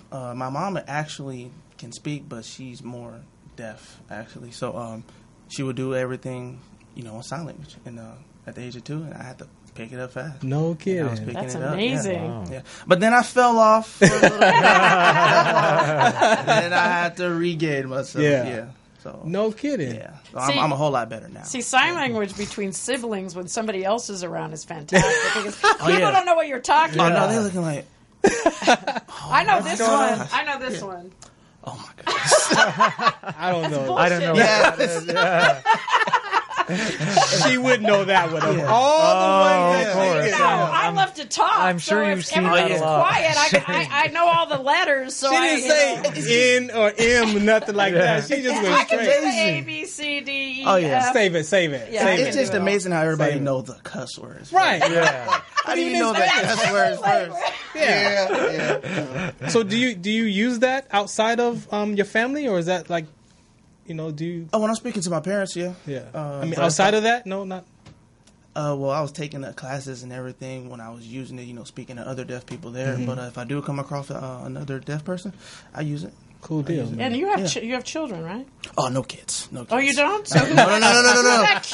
actually can speak, but she's more deaf actually. So she would do everything, in sign language. And at the age of 2, and I had to pick it up fast. No kidding. I was picking That's it up. amazing. Yeah. Yeah. But then I fell off for a little bit. And I had to regain myself. Yeah. So no kidding. Yeah. So I'm a whole lot better now. See, sign language between siblings when somebody else is around is fantastic because people don't know what you're talking about. Oh no, they're looking like. I know this one. I know this one. Oh my gosh. I don't know. I don't know. Yeah. She would know that one. Yeah. All the way. Of course. I love to talk. I'm sure so you've if seen that everybody's a lot. quiet, I know all the letters. So She didn't say N or M, nothing like that. She just I went can straight. say A, B, C, D, E, Oh, yeah. F. Save it. Yeah, Save It's it. just amazing how everybody Same. know the cuss words. Right. Yeah. How do you know the cuss words first? Yeah. So do you use that outside of your family, or is that like, do you? Oh, when I'm speaking to my parents, yeah. Yeah. But outside of that, no, not. Well, I was taking the classes and everything when I was using it, speaking to other deaf people there. Mm-hmm. But if I do come across another deaf person, I use it. Cool deal. And you have you have children, right? Oh, no kids. No kids. Oh, you don't? No.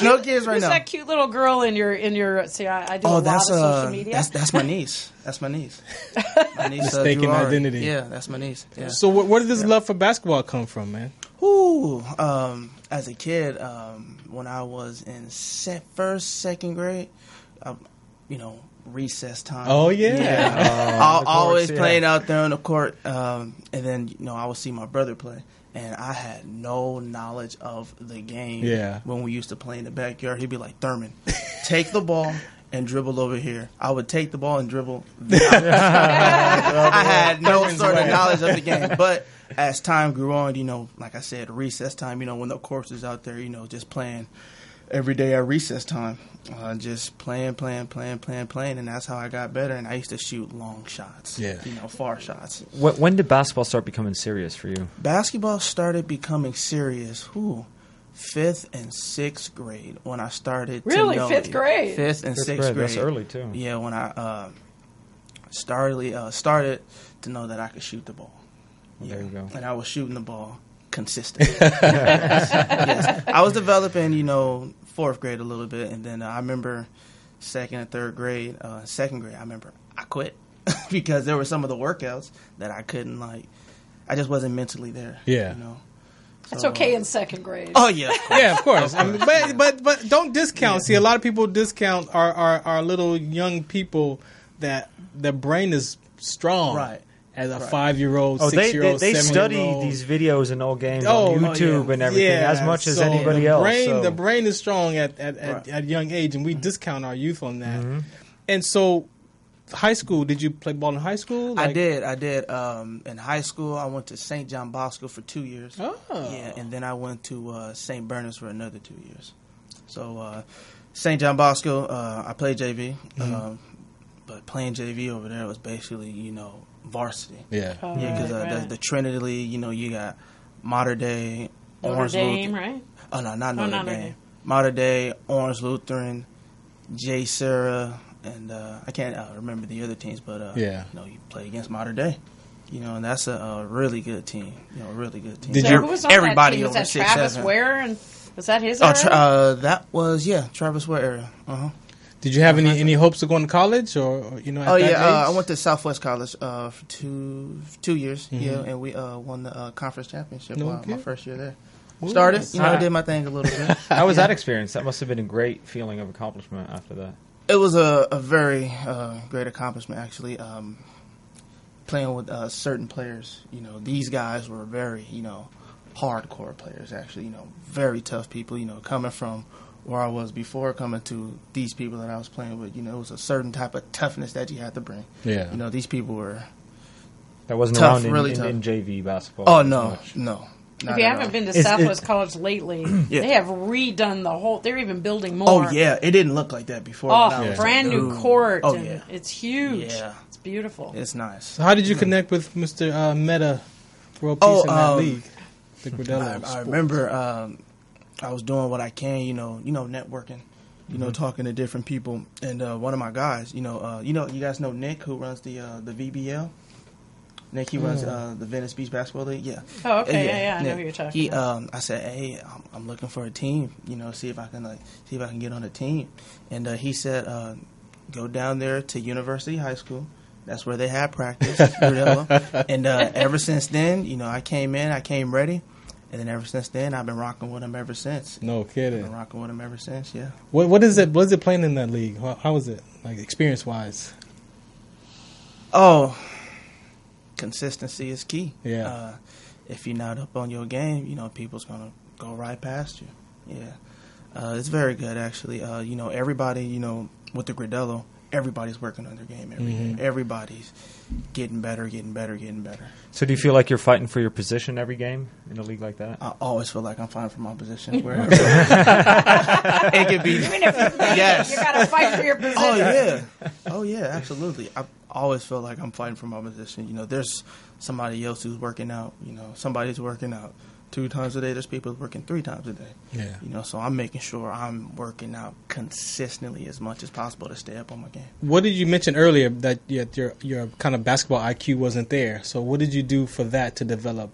No kids right Who's now. that cute little girl in your? See, I do a lot of that's social media. that's my niece. That's my niece. My niece. Mistaken Druari. identity. Yeah, that's my niece. Yeah. So where did this love for basketball come from, man? Ooh, as a kid, when I was in second grade, recess time. Oh yeah. Always playing out there on the court, and then I would see my brother play, and I had no knowledge of the game. Yeah. When we used to play in the backyard, he'd be like, "Thurman, take the ball and dribble over here." I would take the ball and dribble. I had no sort of knowledge of the game, but as time grew on, like I said, recess time, when the course is out there, just playing every day at recess time, just playing, and that's how I got better. And I used to shoot long shots, far shots. When did basketball start becoming serious for you? Basketball started becoming serious. 5th and 6th grade when I started. Really, to know 5th grade? 5th and 6th grade. That's early too. Yeah, when I started to know that I could shoot the ball. There you go. And I was shooting the ball consistently. Yes. I was developing, 4th grade a little bit, and then I remember 2nd and 3rd grade. 2nd grade, I remember I quit because there were some of the workouts that I couldn't I just wasn't mentally there. Yeah. That's okay in 2nd grade. Oh yeah, of course. But don't discount. See, a lot of people discount our little young people that their brain is strong. Right. As a 5-year-old, 6-year-old, they 7-year-old. study these videos and old games on YouTube and everything as much as anybody else. The brain is strong at a young age, and we discount our youth on that. Mm-hmm. And so, high school, did you play ball in high school? I did. In high school, I went to St. John Bosco for 2 years. Oh. Yeah, and then I went to St. Bernard's for another 2 years. So, St. John Bosco, I played JV. But playing JV over there was basically, varsity. Yeah. Because the Trinity League, you got Mater Dei, Notre Dame, right? Oh, no, not Notre Dame. Mater Dei, Orange Lutheran, J. Sarah, and I can't remember the other teams, but you play against Mater Dei. And that's a really good team. Really good team. Did who was on everybody that team? Was over that 6'7"? Travis Ware? And was that his area? That was Travis Ware area. Did you have any hopes of going to college or at that age? I went to Southwest College for 2 years. Mm-hmm. Yeah, and we won the conference championship my first year there. Ooh, Started, I did my thing a little bit. How was that experience? That must have been a great feeling of accomplishment after that. It was a very great accomplishment, actually. Playing with certain players, these guys were very, hardcore players, actually. Very tough people. Coming from where I was before, coming to these people that I was playing with, it was a certain type of toughness that you had to bring. Yeah. These people were that wasn't tough, around really in JV basketball. Oh no. If you haven't been to Southwest College lately, they have redone the whole. They're even building more. Oh yeah, it didn't look like that before. Brand new court. Oh and yeah, it's huge. Yeah, it's beautiful. It's nice. So how did you connect with Mr. Meta World Peace in that league? The Gridello. I remember I was doing what I can, networking, talking to different people, and one of my guys, you guys know Nick, who runs the VBL. Nick, he runs the Venice Beach Basketball League. Yeah. Oh, okay. Yeah. I know who you're talking about. I said, hey, I'm looking for a team. See if I can get on a team. And he said, go down there to University High School. That's where they had practice. And ever since then, I came ready. And then ever since then, I've been rocking with him ever since. No kidding. I've been rocking with him ever since. Yeah. What is it? What is it playing in that league? How is it, like, experience wise? Oh. Consistency is key. Yeah. If you're not up on your game, people's gonna go right past you. Yeah. It's very good, actually. Everybody, with the Gridello, everybody's working on their game every day. Everybody's getting better. So do you feel like you're fighting for your position every game in a league like that? I always feel like I'm fighting for my position. Wherever it could be. Yes. You gotta fight for your position. Oh yeah, absolutely. I always feel like I'm fighting for my position. There's somebody else who's working out. Somebody's working out 2 times a day. There's people working 3 times a day. Yeah. So I'm making sure I'm working out consistently as much as possible to stay up on my game. What did you mention earlier that your kind of basketball IQ wasn't there? So what did you do for that to develop?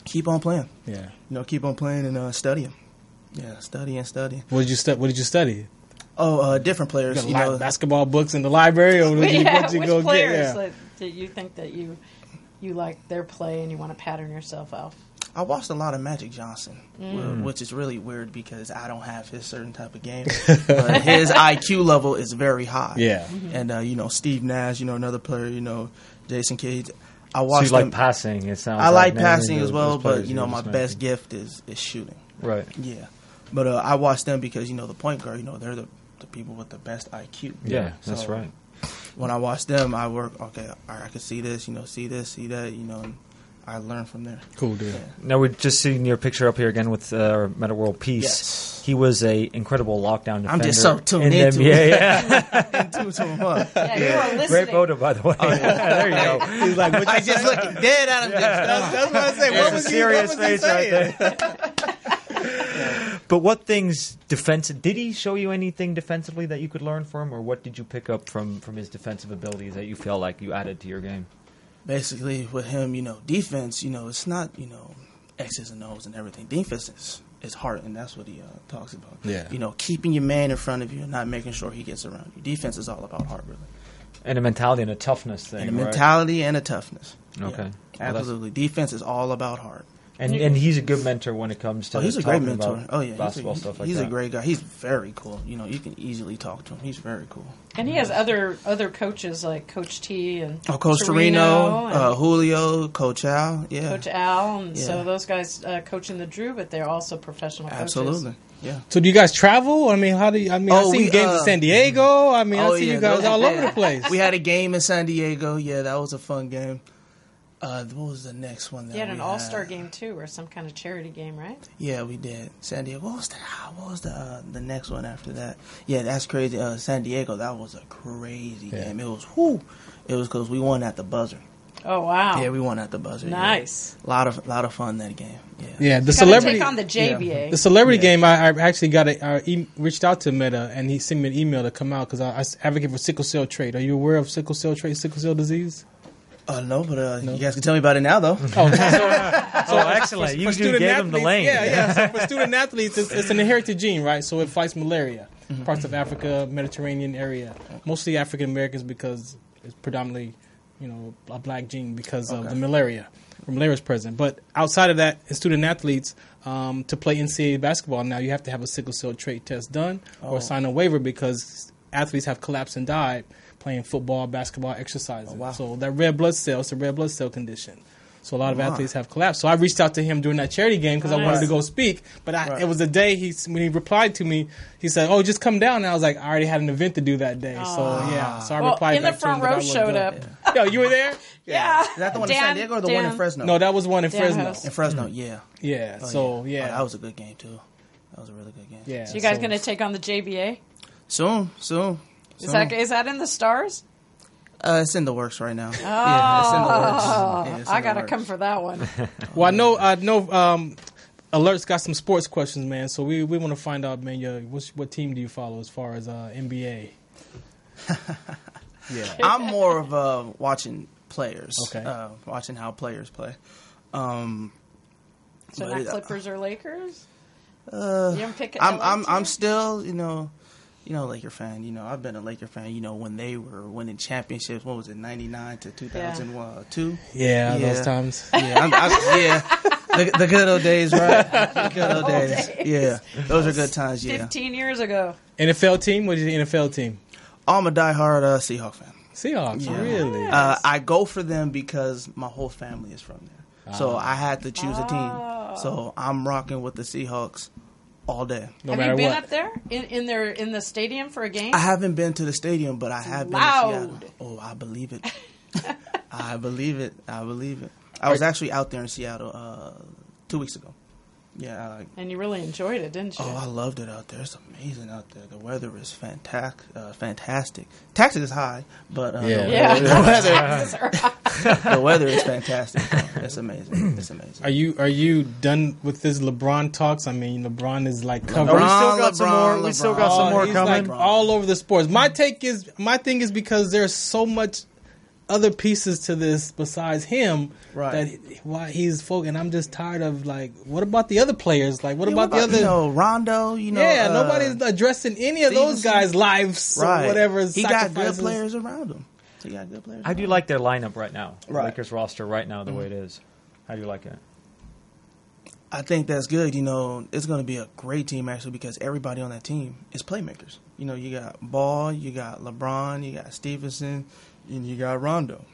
Keep on playing. Yeah. Keep on playing and studying. Yeah, study. What did you study? Oh, different players. Basketball books in the library, or what did you go players get? that you think that you like their play and you want to pattern yourself off? I watched a lot of Magic Johnson, which is really weird because I don't have his certain type of game. But his IQ level is very high. Yeah. And, Steve Nash, another player, Jason Kidd. I So watched you like passing, it sounds I like like passing as well, but, my best gift is shooting. Right. Yeah. But I watch them because, the point guard, they're the people with the best IQ. Yeah, that's right. When I watch them, I work, okay, all right, I can see this, see this, see that, and I learn from there. Cool, dude. Yeah. Now, we're just seeing your picture up here again with Meta World Peace. Yes. He was a incredible lockdown defender. I'm just so tuned into him. Yeah. Into him, huh? Yeah, you are listening. Great photo, by the way. Oh, yeah. There you go. He's like, I just looking dead at him. That's what I say. There's What a was serious he face saying? right there. But what things did he show you anything defensively that you could learn from, or what did you pick up from his defensive abilities that you feel like you added to your game? Basically, with him, defense, it's not, X's and O's and everything. Defense is heart, and that's what he talks about. Yeah. Keeping your man in front of you and not making sure he gets around you. Defense is all about heart, really. And a mentality and a toughness thing, And a mentality and a toughness. Okay. Yeah, absolutely. Defense is all about heart. And he's a good mentor when it comes to he's a great talking mentor. about Oh yeah, basketball stuff like that. He's a great guy. He's very cool. You can easily talk to him. He's very cool. And he has other coaches like Coach T and Coach Torino, Julio, Coach Al. Yeah, Coach Al. And so those guys coaching the Drew, but they're also professional coaches. Absolutely. Yeah. So do you guys travel? I mean, how do you? I mean, I see games in San Diego. I mean, I see you guys all over the place. We had a game in San Diego. Yeah, that was a fun game. What was the next one? You had an all-star game too, or some kind of charity game, right? Yeah, we did. San Diego. What was the next one after that? Yeah, that's crazy. San Diego. That was a crazy game. It was It was because we won at the buzzer. Oh wow! Yeah, we won at the buzzer. Nice. Yeah. Lot of fun that game. Yeah. Yeah, the celebrity take on the JBA. Yeah. The celebrity game. I actually reached out to Meta, and he sent me an email to come out because I advocate for sickle cell trait. Are you aware of sickle cell trait, sickle cell disease? No, but you guys can tell me about it now, though. So excellent. You gave them the lane. Yeah. So for student athletes, it's an inherited gene, right? So it fights malaria. Parts of Africa, Mediterranean area. Mostly African Americans because it's predominantly, a black gene because of the malaria. Malaria is present. But outside of that, in student athletes, to play NCAA basketball now, you have to have a sickle cell trait test done or sign a waiver because athletes have collapsed and died playing football, basketball, exercising. Oh, wow. So that red blood cell, it's a red blood cell condition. So a lot of athletes have collapsed. So I reached out to him during that charity game because I wanted to go speak. But it was the day when he replied to me, he said, "Oh, just come down." And I was like, I already had an event to do that day. So yeah, so I replied in the back to him. front row showed up. Yo, you were there? Yeah. Is that the one in San Diego or the one in Fresno? No, that was one in Fresno. In Fresno, yeah. Yeah. Oh, so yeah. Oh, that was a good game too. That was a really good game. Yeah. So you guys going to take on the JBA? Soon. Is that in the stars? It's in the works right now. Oh, yeah, it's in the works. Yeah, I got to come for that one. Well, I know. Alert's got some sports questions, man. So we want to find out, man. What team do you follow as far as NBA? Yeah, I'm more of watching players. Okay, watching how players play. So not Clippers or Lakers. You haven't picked. I'm still, Laker fan. I've been a Laker fan. When they were winning championships. What was it, 99 to 2002? Yeah, those times. Yeah, the good old days, right? The good old days. Yeah, those are good times. Yeah, 15 years ago. NFL team? What is the NFL team? I'm a diehard Seahawks fan. Seahawks, yeah. Really? I go for them because my whole family is from there. So I had to choose a team. So I'm rocking with the Seahawks all day. Have you been up there in the stadium for a game? I haven't been to the stadium, but I have been to Seattle. Oh, I believe it. I believe it. I was actually out there in Seattle 2 weeks ago. Yeah. And you really enjoyed it, didn't you? Oh, I loved it out there. It's amazing out there. The weather is fantastic. Taxes is high, but the weather is fantastic. It's amazing. It's amazing. Are you done with this LeBron talks? I mean, LeBron is like covered. We still got some more he's coming. Like all over the sports. My thing is because there's so much other pieces to this besides him, that why he's folk, and I'm just tired of what about the other players? Like what about the other Rondo? Nobody's addressing any of those guys' lives or whatever. He got good players around him. How do you like their lineup right now? The Lakers roster right now, the way it is. How do you like it? I think that's good. It's going to be a great team actually because everybody on that team is playmakers. You got Ball, you got LeBron, you got Stevenson, and you got Rondo.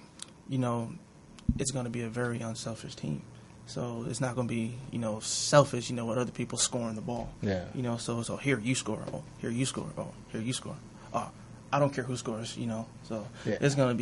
It's going to be a very unselfish team. So it's not going to be, selfish, with other people scoring the ball. Yeah. So here you score. Oh, here you score. Oh, here you score. Oh, I don't care who scores, So it's going to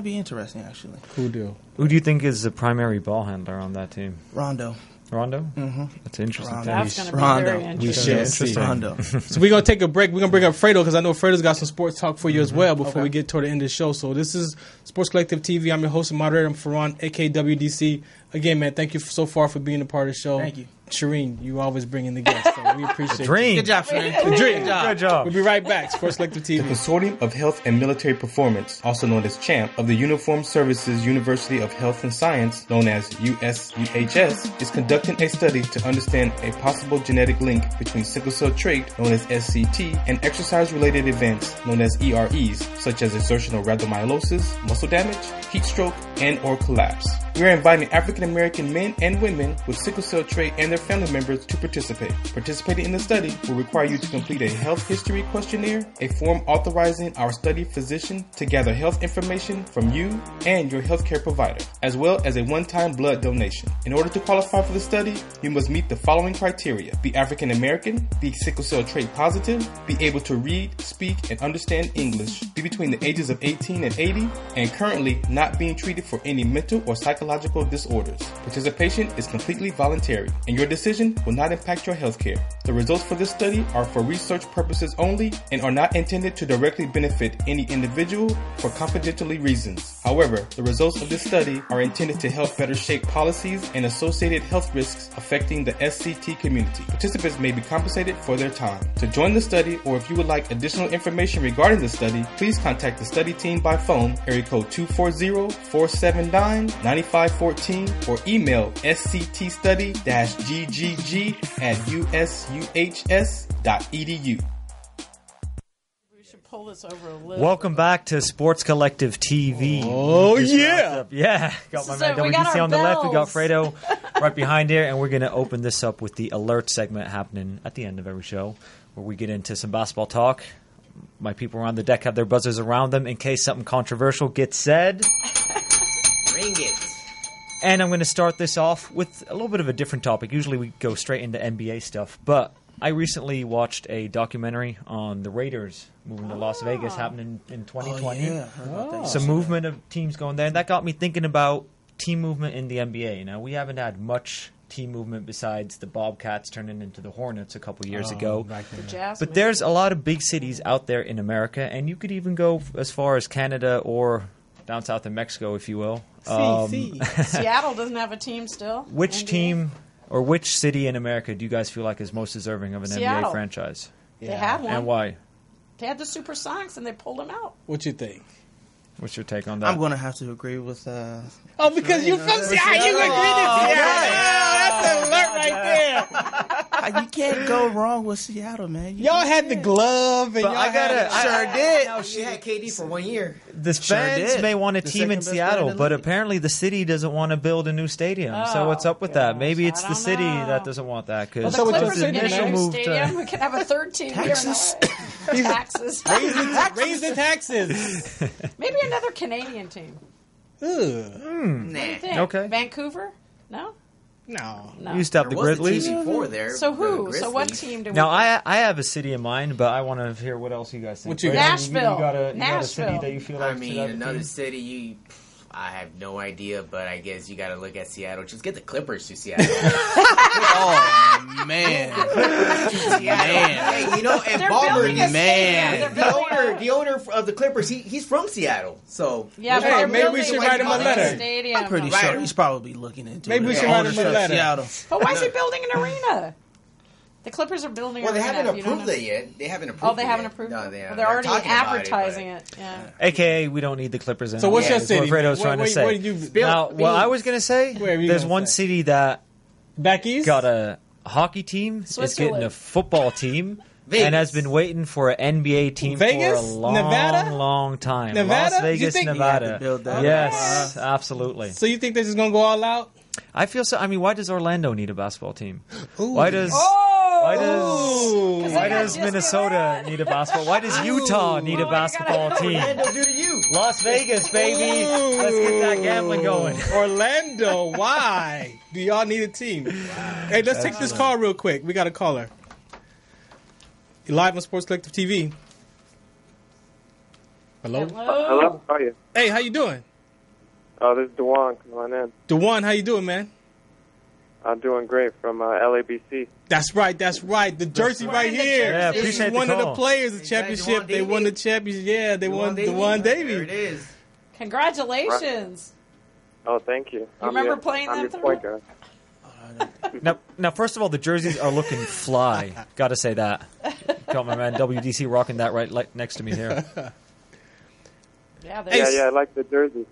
be interesting actually. Who do you think is the primary ball handler on that team? Rondo. Mm-hmm. That's interesting. That's going to be very interesting. Rondo. So we're going to take a break. We're going to bring up Fredo because I know Fredo's got some sports talk for you as well before we get toward the end of the show. So this is Sports Collective TV. I'm your host and moderator. I'm Ferran, a.k.a. WDC. Again, man, thank you so far for being a part of the show. Thank you. Shireen, you always bring in the guests, so we appreciate it. Good job, Shireen. The dream. Good job. We'll be right back. Sports Collective TV. The Consortium of Health and Military Performance, also known as CHAMP, of the Uniformed Services University of Health and Science, known as USUHS, is conducting a study to understand a possible genetic link between sickle cell trait, known as SCT, and exercise-related events, known as EREs, such as exertional rhabdomyolysis, muscle damage, heat stroke, and or collapse. We are inviting African American men and women with sickle cell trait and their family members to participate. Participating in the study will require you to complete a health history questionnaire, a form authorizing our study physician to gather health information from you and your healthcare provider, as well as a one-time blood donation. In order to qualify for the study, you must meet the following criteria: be African American, be sickle cell trait positive, be able to read, speak, and understand English, be between the ages of 18 and 80, and currently not being treated for any mental or psychological disorders. Participation is completely voluntary, and your decision will not impact your health care. The results for this study are for research purposes only and are not intended to directly benefit any individual for confidentiality reasons. However, the results of this study are intended to help better shape policies and associated health risks affecting the SCT community. Participants may be compensated for their time. To join the study, or if you would like additional information regarding the study, please contact the study team by phone, area code 240-479-9514, or email sctstudy-ggg@usuhs.edu. We should pull this over a little. Welcome back to Sports Collective TV. Oh, yeah. Yeah. Got my man we got WDC our on the left. We got bells. Fredo right behind here. And we're going to open this up with the alert segment happening at the end of every show where we get into some basketball talk. My people around the deck have their buzzers around them in case something controversial gets said. Bring it. And I'm going to start this off with a little bit of a different topic. Usually we go straight into NBA stuff, but I recently watched a documentary on the Raiders moving to Las Vegas, happening in 2020. Oh, yeah. Heard about that. Some movement of teams going there, and that got me thinking about team movement in the NBA. Now, we haven't had much team movement besides the Bobcats turning into the Hornets a couple years ago. The Jazz, But there's a lot of big cities out there in America, and you could even go as far as Canada or down south in Mexico, if you will. Seattle doesn't have a team still. Which NBA? team or which city in America do you guys feel like is most deserving of an Seattle. NBA franchise? They had one. And why? They had the Supersonics and they pulled them out. What you think? What's your take on that? I'm going to have to agree with. Oh, because you're from Seattle. You agree to Seattle. That's an alert right there. You can't go wrong with Seattle, man. Y'all had the glove, and But y'all I gotta- had I- did. No, she had KD for 1 year. The Sure fans did. may want a The team in second best Seattle, player in the but league. apparently the city doesn't want to build a new stadium. So what's up with that? Maybe it's I the don't city know. that doesn't want that. Well, Because the So it's Clippers the are getting initial a new move to- stadium. We could have a third team Texas. here. Taxes. raise the taxes. Maybe another Canadian team. Ugh. What do you think? Okay. Vancouver? No? No. No. You used to have There the was a Grizzlies. team before there. So who? The So what Grizzlies. team do we Now I have a city in mind, but I want to hear what else you guys think. What you Brandon, got? Nashville. You got a city Nashville. that you feel like I should mean, have a another team? city, I have no idea, but I guess you got to look at Seattle. Just get the Clippers to Seattle. Oh, man. Seattle. Hey, you know, and They're Ballmer, building a man. stadium. They're building the owner of the Clippers, he's from Seattle. So Yeah, but Hey, they're maybe we building should a write him a letter. stadium. I'm pretty Right. sure he's probably looking into Maybe it. we should The write him a ownership of letter. Seattle. But why is he building an arena? The Clippers are building well, an they arena. haven't if you don't approved know. it yet. They haven't approved. Oh, they it haven't yet. approved No, it? they Well, haven't. they're already talking about advertising but- it. Yeah. AKA, we don't need the Clippers in. So what's your That's what city? Fredo was man? trying to Where say. you Now, what I was going to say, Where are you there's gonna one say? city that back east? got a hockey team, is Switzerland. getting a football team, Vegas. and has been waiting for an NBA team Vegas? for a long, Nevada? long time. Nevada? Las You Vegas, think- Nevada. You have to build that. Yes, absolutely. So you think they're just gonna go all out? I feel so. I mean, why does Orlando need a basketball team? Ooh. Why does Ooh. why does Minnesota need a basketball? Why does Utah need a basketball team? Orlando, do to you. Las Vegas, baby. Let's get that gambling going. Orlando, why? Do y'all need a team? Hey, let's take this call real quick. We got a caller. You're live on Sports Collective TV. Hello? Hello, how are you? Hey, how you doing? Oh, this is Dewan. Come on in. DeJuan, how you doing, man? I'm doing great from LABC. That's right. The jersey right here. Yeah, This appreciate is the one of the call. players of the championship. They won the championship. Yeah, they won DeJuan There it Davis. is. Congratulations. Oh, thank you. remember playing I'm them your point guard. Now, first of all, the jerseys are looking fly. Got to say that. Got my man WDC rocking that right next to me here. Yeah, Yeah, I like the jersey.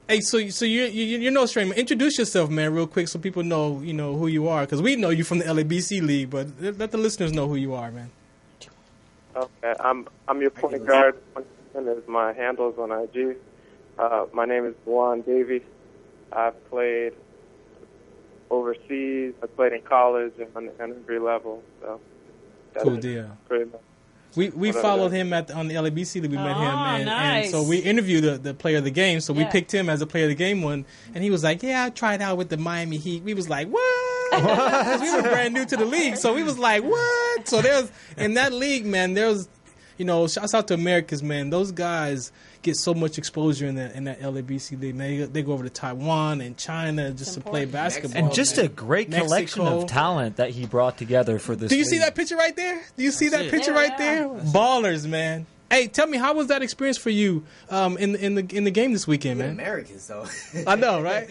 Hey, so you're no stranger. Introduce yourself, man, real quick, so people know who you are. Because we know you from the LABC league, but let the listeners know who you are, man. Okay, I'm your point guard. And is my handles on IG. My name is Dewan Davies. I've played overseas. I played in college and on every level. So that's Cool deal. pretty much. We Whatever followed that- him on the LABC league. We met him, Oh, and nice. so we interviewed the player of the game. So we Yeah. picked him as a player of the game one, and he was like, "Yeah, I tried out with the Miami Heat." We was like, "What?" 'Cause we were brand new to the league, so we was like, "What?" So there's in that league, man. There's shouts out to Americans, man. Those guys get so much exposure in that LABC league. Man, they go over to Taiwan and China just to play basketball. And just man. a great collection Mexico. of talent that he brought together for this. Do you see league. that picture right there? Do you see that it. picture right there? Ballers, man. Hey, tell me, how was that experience for you in the game this weekend, man? Americans, though. I know, right?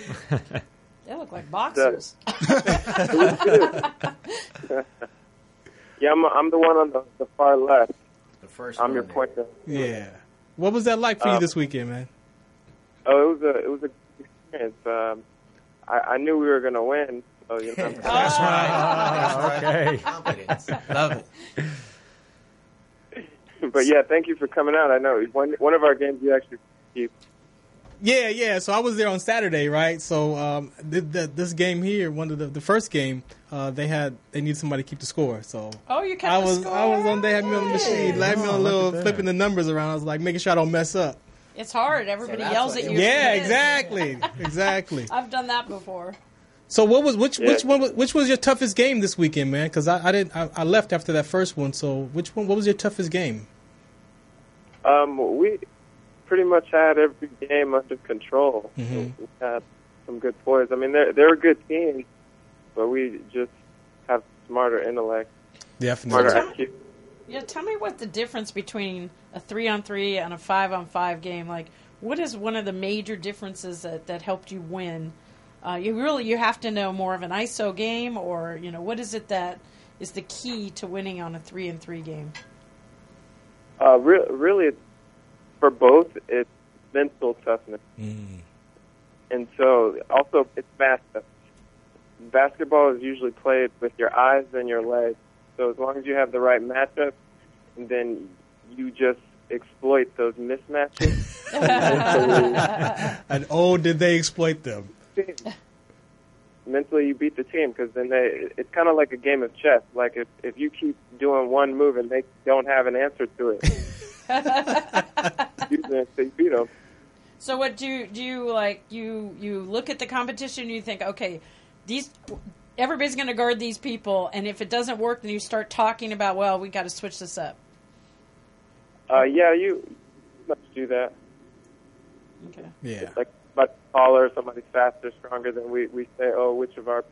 They look like boxers. Yeah, I'm the one on the far left. The first I'm one your there. point guard. Yeah. What was that like for you this weekend, man? Oh, it was a good experience. I knew we were gonna win, so you know. That's right. Okay. Confidence. Love it. But yeah, thank you for coming out. I know one of our games you actually keep. Yeah. So I was there on Saturday, right? So this game here, one of the first game, they needed somebody to keep the score. So you kept the score? I was on. They had me on the machine, had me on a little flipping the numbers around. I was like making sure I don't mess up. It's hard. Everybody yells at you. Yeah, exactly. I've done that before. So which was your toughest game this weekend, man? Because I left after that first one. So what was your toughest game? We pretty much had every game under control. Mm-hmm. We had some good players. I mean, they're a good team, but we just have smarter intellect. Definitely. Smarter IQ. Yeah, tell me what the difference between a 3-on-3 and a 5-on-5 game. Like, what is one of the major differences that helped you win? You have to know more of an ISO game, or what is it that is the key to winning on a 3-on-3 game? Really, for both, it's mental toughness, and so also it's fast. Basketball is usually played with your eyes and your legs. So as long as you have the right matchup, and then you just exploit those mismatches. And did they exploit them? Mentally, you beat the team because then it's kind of like a game of chess. Like if you keep doing one move and they don't have an answer to it, you beat them. So what do you like? You look at the competition and you think, okay, everybody's going to guard these people, and if it doesn't work, then you start talking about, well, we got to switch this up. Yeah, you must do that. Okay. Yeah. It's like much taller, somebody's faster, stronger than we say, which of our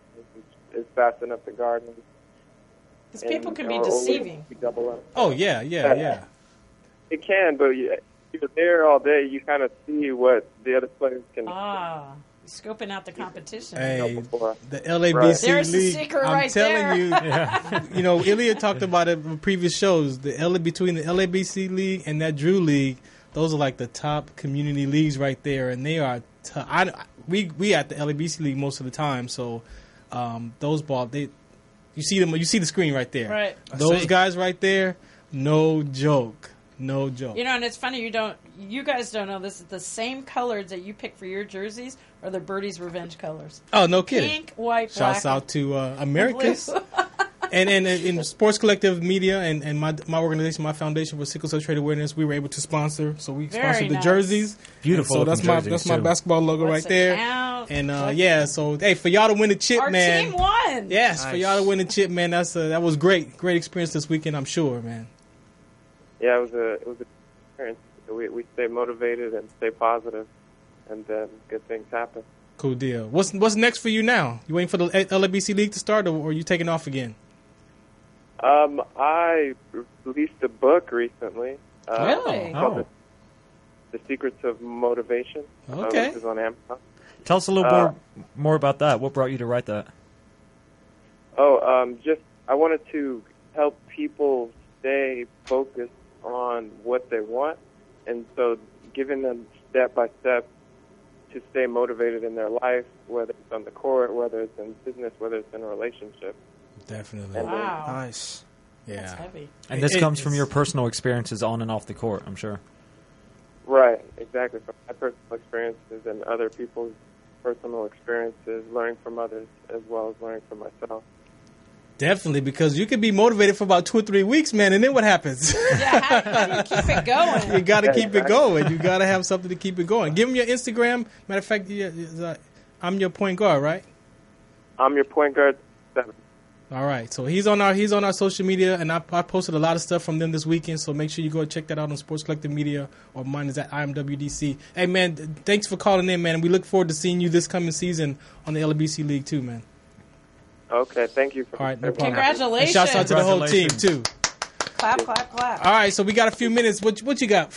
is fast enough to guard them. Because people can be deceiving. We double up. Oh, yeah. It can, but you're there all day, you kind of see what the other players can scoping out the competition. Hey, the LABC There's League. The secret I'm right telling there. you, Ilya talked about it in previous shows. Between the LABC League and that Drew League, those are like the top community leagues right there, and they are. We at the LABC League most of the time, so those you see them. You see the screen right there. Right. Those guys right there, no joke. No joke. And it's funny you guys don't know this. The same colors that you pick for your jerseys are the Birdie's Revenge colors. Oh, no kidding. Pink, white, Shouts black. out to Americas. and in Sports Collective Media and my organization, my foundation for Sickle Cell Trait Awareness, we were able to sponsor. So we sponsored the jerseys. Beautiful. So that's my basketball logo right there. And so hey, for y'all to win the chip, Our man. team won. Yes, Nice. for y'all to win the chip, man. That was great experience this weekend. I'm sure, man. Yeah, it was a experience. We stay motivated and stay positive, and then good things happen. Cool deal. What's next for you now? You waiting for the LABC League to start, or are you taking off again? I released a book recently. Really? Called The Secrets of Motivation. Okay. Which is on Amazon. Tell us a little more about that. What brought you to write that? Just I wanted to help people stay focused on what they want, and so giving them step by step to stay motivated in their life, whether it's on the court, whether it's in business, whether it's in a relationship. Definitely. Wow. Nice. Yeah. That's heavy. And this comes from your personal experiences on and off the court, I'm sure. Right, exactly. From my personal experiences and other people's personal experiences, learning from others as well as learning from myself. Definitely, because you can be motivated for about 2 or 3 weeks, man, and then what happens? Yeah, how do you keep it going? You got to keep it going. You got to have something to keep it going. Give them your Instagram. Matter of fact, I'm your point guard, right? I'm your point guard 7. All right. So he's on our social media, and I posted a lot of stuff from them this weekend. So make sure you go and check that out on Sports Collective Media, or mine is at IMWDC. Hey man, thanks for calling in, man. We look forward to seeing you this coming season on the LBC League too, man. Okay, thank you. All right, no problem. Congratulations. And shouts out to the whole team too. Clap, clap, clap. All right, so we got a few minutes. What you got?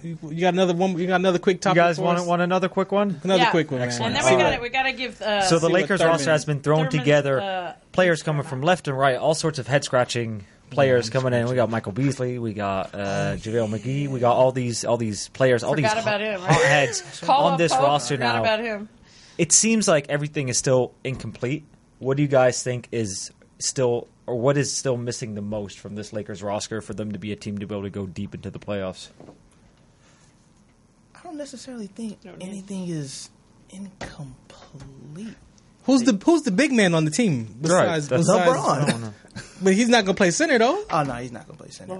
You got another one? You got another quick topic? You guys for us? want another quick one? Another quick one, man. And then we got to give. So the Lakers roster has been thrown Thurman, together. Players coming from left and right, all sorts of head scratching players coming in. We got Michael Beasley, we got JaVale McGee, we got all these players, all Forgot these about him, right? hot heads on this roster Forgot now. about him. It seems like everything is still incomplete. What do you guys think is still, or what is still missing the most from this Lakers roster for them to be a team to be able to go deep into the playoffs? I don't necessarily think anything is incomplete. Who's the big man on the team besides LeBron? But he's not gonna play center though. Oh no, he's not gonna play center.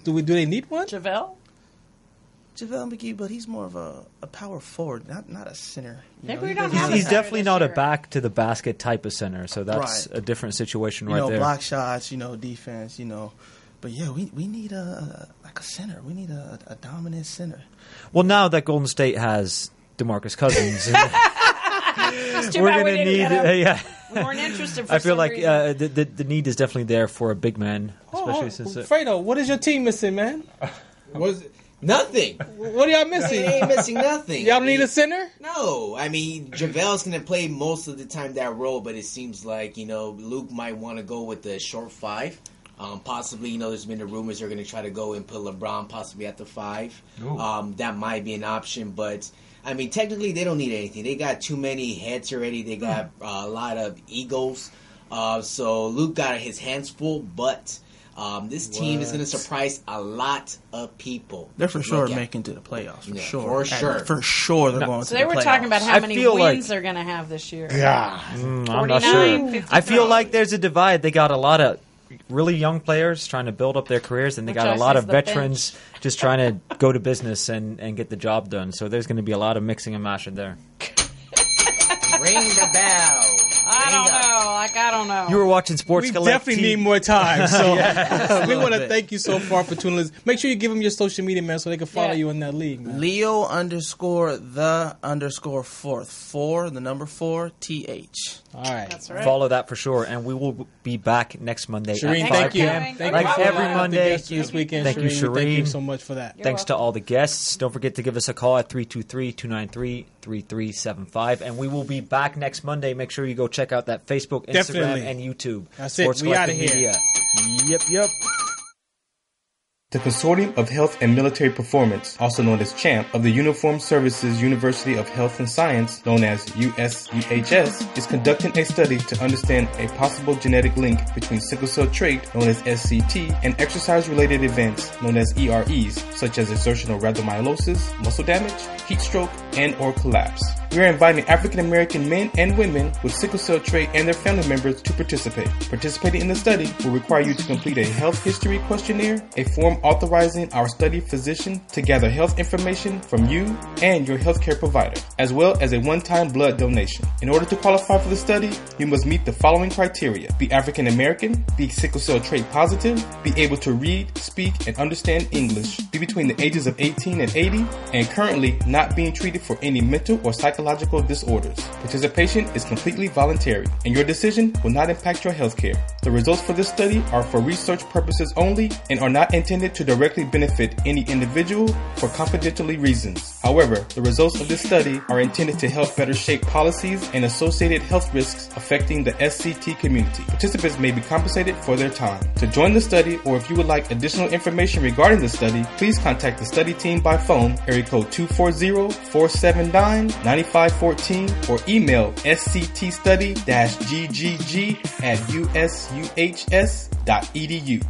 Do they need one? JaVale McGee, but he's more of a power forward, not a center. He's definitely not a back to the basket type of center, so that's a different situation right there. Block shots, defense, But yeah, we need a center. We need a dominant center. Well, now that Golden State has DeMarcus Cousins, we're going to need. We weren't interested. For I feel some like reason. the need is definitely there for a big man, especially since Fredo, what is your team missing, man? Nothing. What are y'all missing? They ain't missing nothing. Y'all don't need a center? No. I mean, JaVale's going to play most of the time that role, but it seems like, Luke might want to go with the short five. Possibly, there's been the rumors they're going to try to go and put LeBron possibly at the 5. That might be an option, but I mean, technically they don't need anything. They got too many heads already. They got a lot of egos. So Luke got his hands full, but this team is going to surprise a lot of people. They're for sure making to the playoffs. For sure they're going to the playoffs. So they were talking about how many wins they're going to have this year. I'm not sure. 50 I feel like there's a divide. They got a lot of really young players trying to build up their careers, and they got a lot of veterans just trying to go to business and get the job done. So there's going to be a lot of mixing and mashing there. Ring the bell. I don't know. You were watching Sports Collect. We definitely need more time. So we want to thank you so far for tuning in. Make sure you give them your social media, man, so they can follow you in that league, man. Leo _the_4th. 4, the number 4, TH. All right. That's right. Follow that for sure. And we will be back next Monday Shireen, at 5 thank you. p.m. Thank like you every Monday. This weekend, thank you, Shireen. Thank you so much for that. Thanks to all the guests. Don't forget to give us a call at 323-293-3375. And we will be back next Monday. Make sure you go check out that Facebook, Instagram, and YouTube. That's Sports it. We out of Collective here. Media. Yep. The Consortium of Health and Military Performance, also known as CHAMP, of the Uniformed Services University of Health and Science, known as USUHS, is conducting a study to understand a possible genetic link between sickle cell trait, known as SCT, and exercise-related events, known as EREs, such as exertional rhabdomyolysis, muscle damage, heat stroke, and or collapse. We are inviting African American men and women with sickle cell trait and their family members to participate. Participating in the study will require you to complete a health history questionnaire, a form authorizing our study physician to gather health information from you and your healthcare provider, as well as a one-time blood donation. In order to qualify for the study, you must meet the following criteria: be African American, be sickle cell trait positive, be able to read, speak, and understand English, be between the ages of 18 and 80, and currently not being treated for any mental or psychological disorders. Participation is completely voluntary, and your decision will not impact your healthcare. The results for this study are for research purposes only and are not intended to directly benefit any individual for confidentiality reasons. However, the results of this study are intended to help better shape policies and associated health risks affecting the SCT community. Participants may be compensated for their time. To join the study, or if you would like additional information regarding the study, please contact the study team by phone, area code 240-479-9514, or email sctstudy-ggg@usuhs.edu.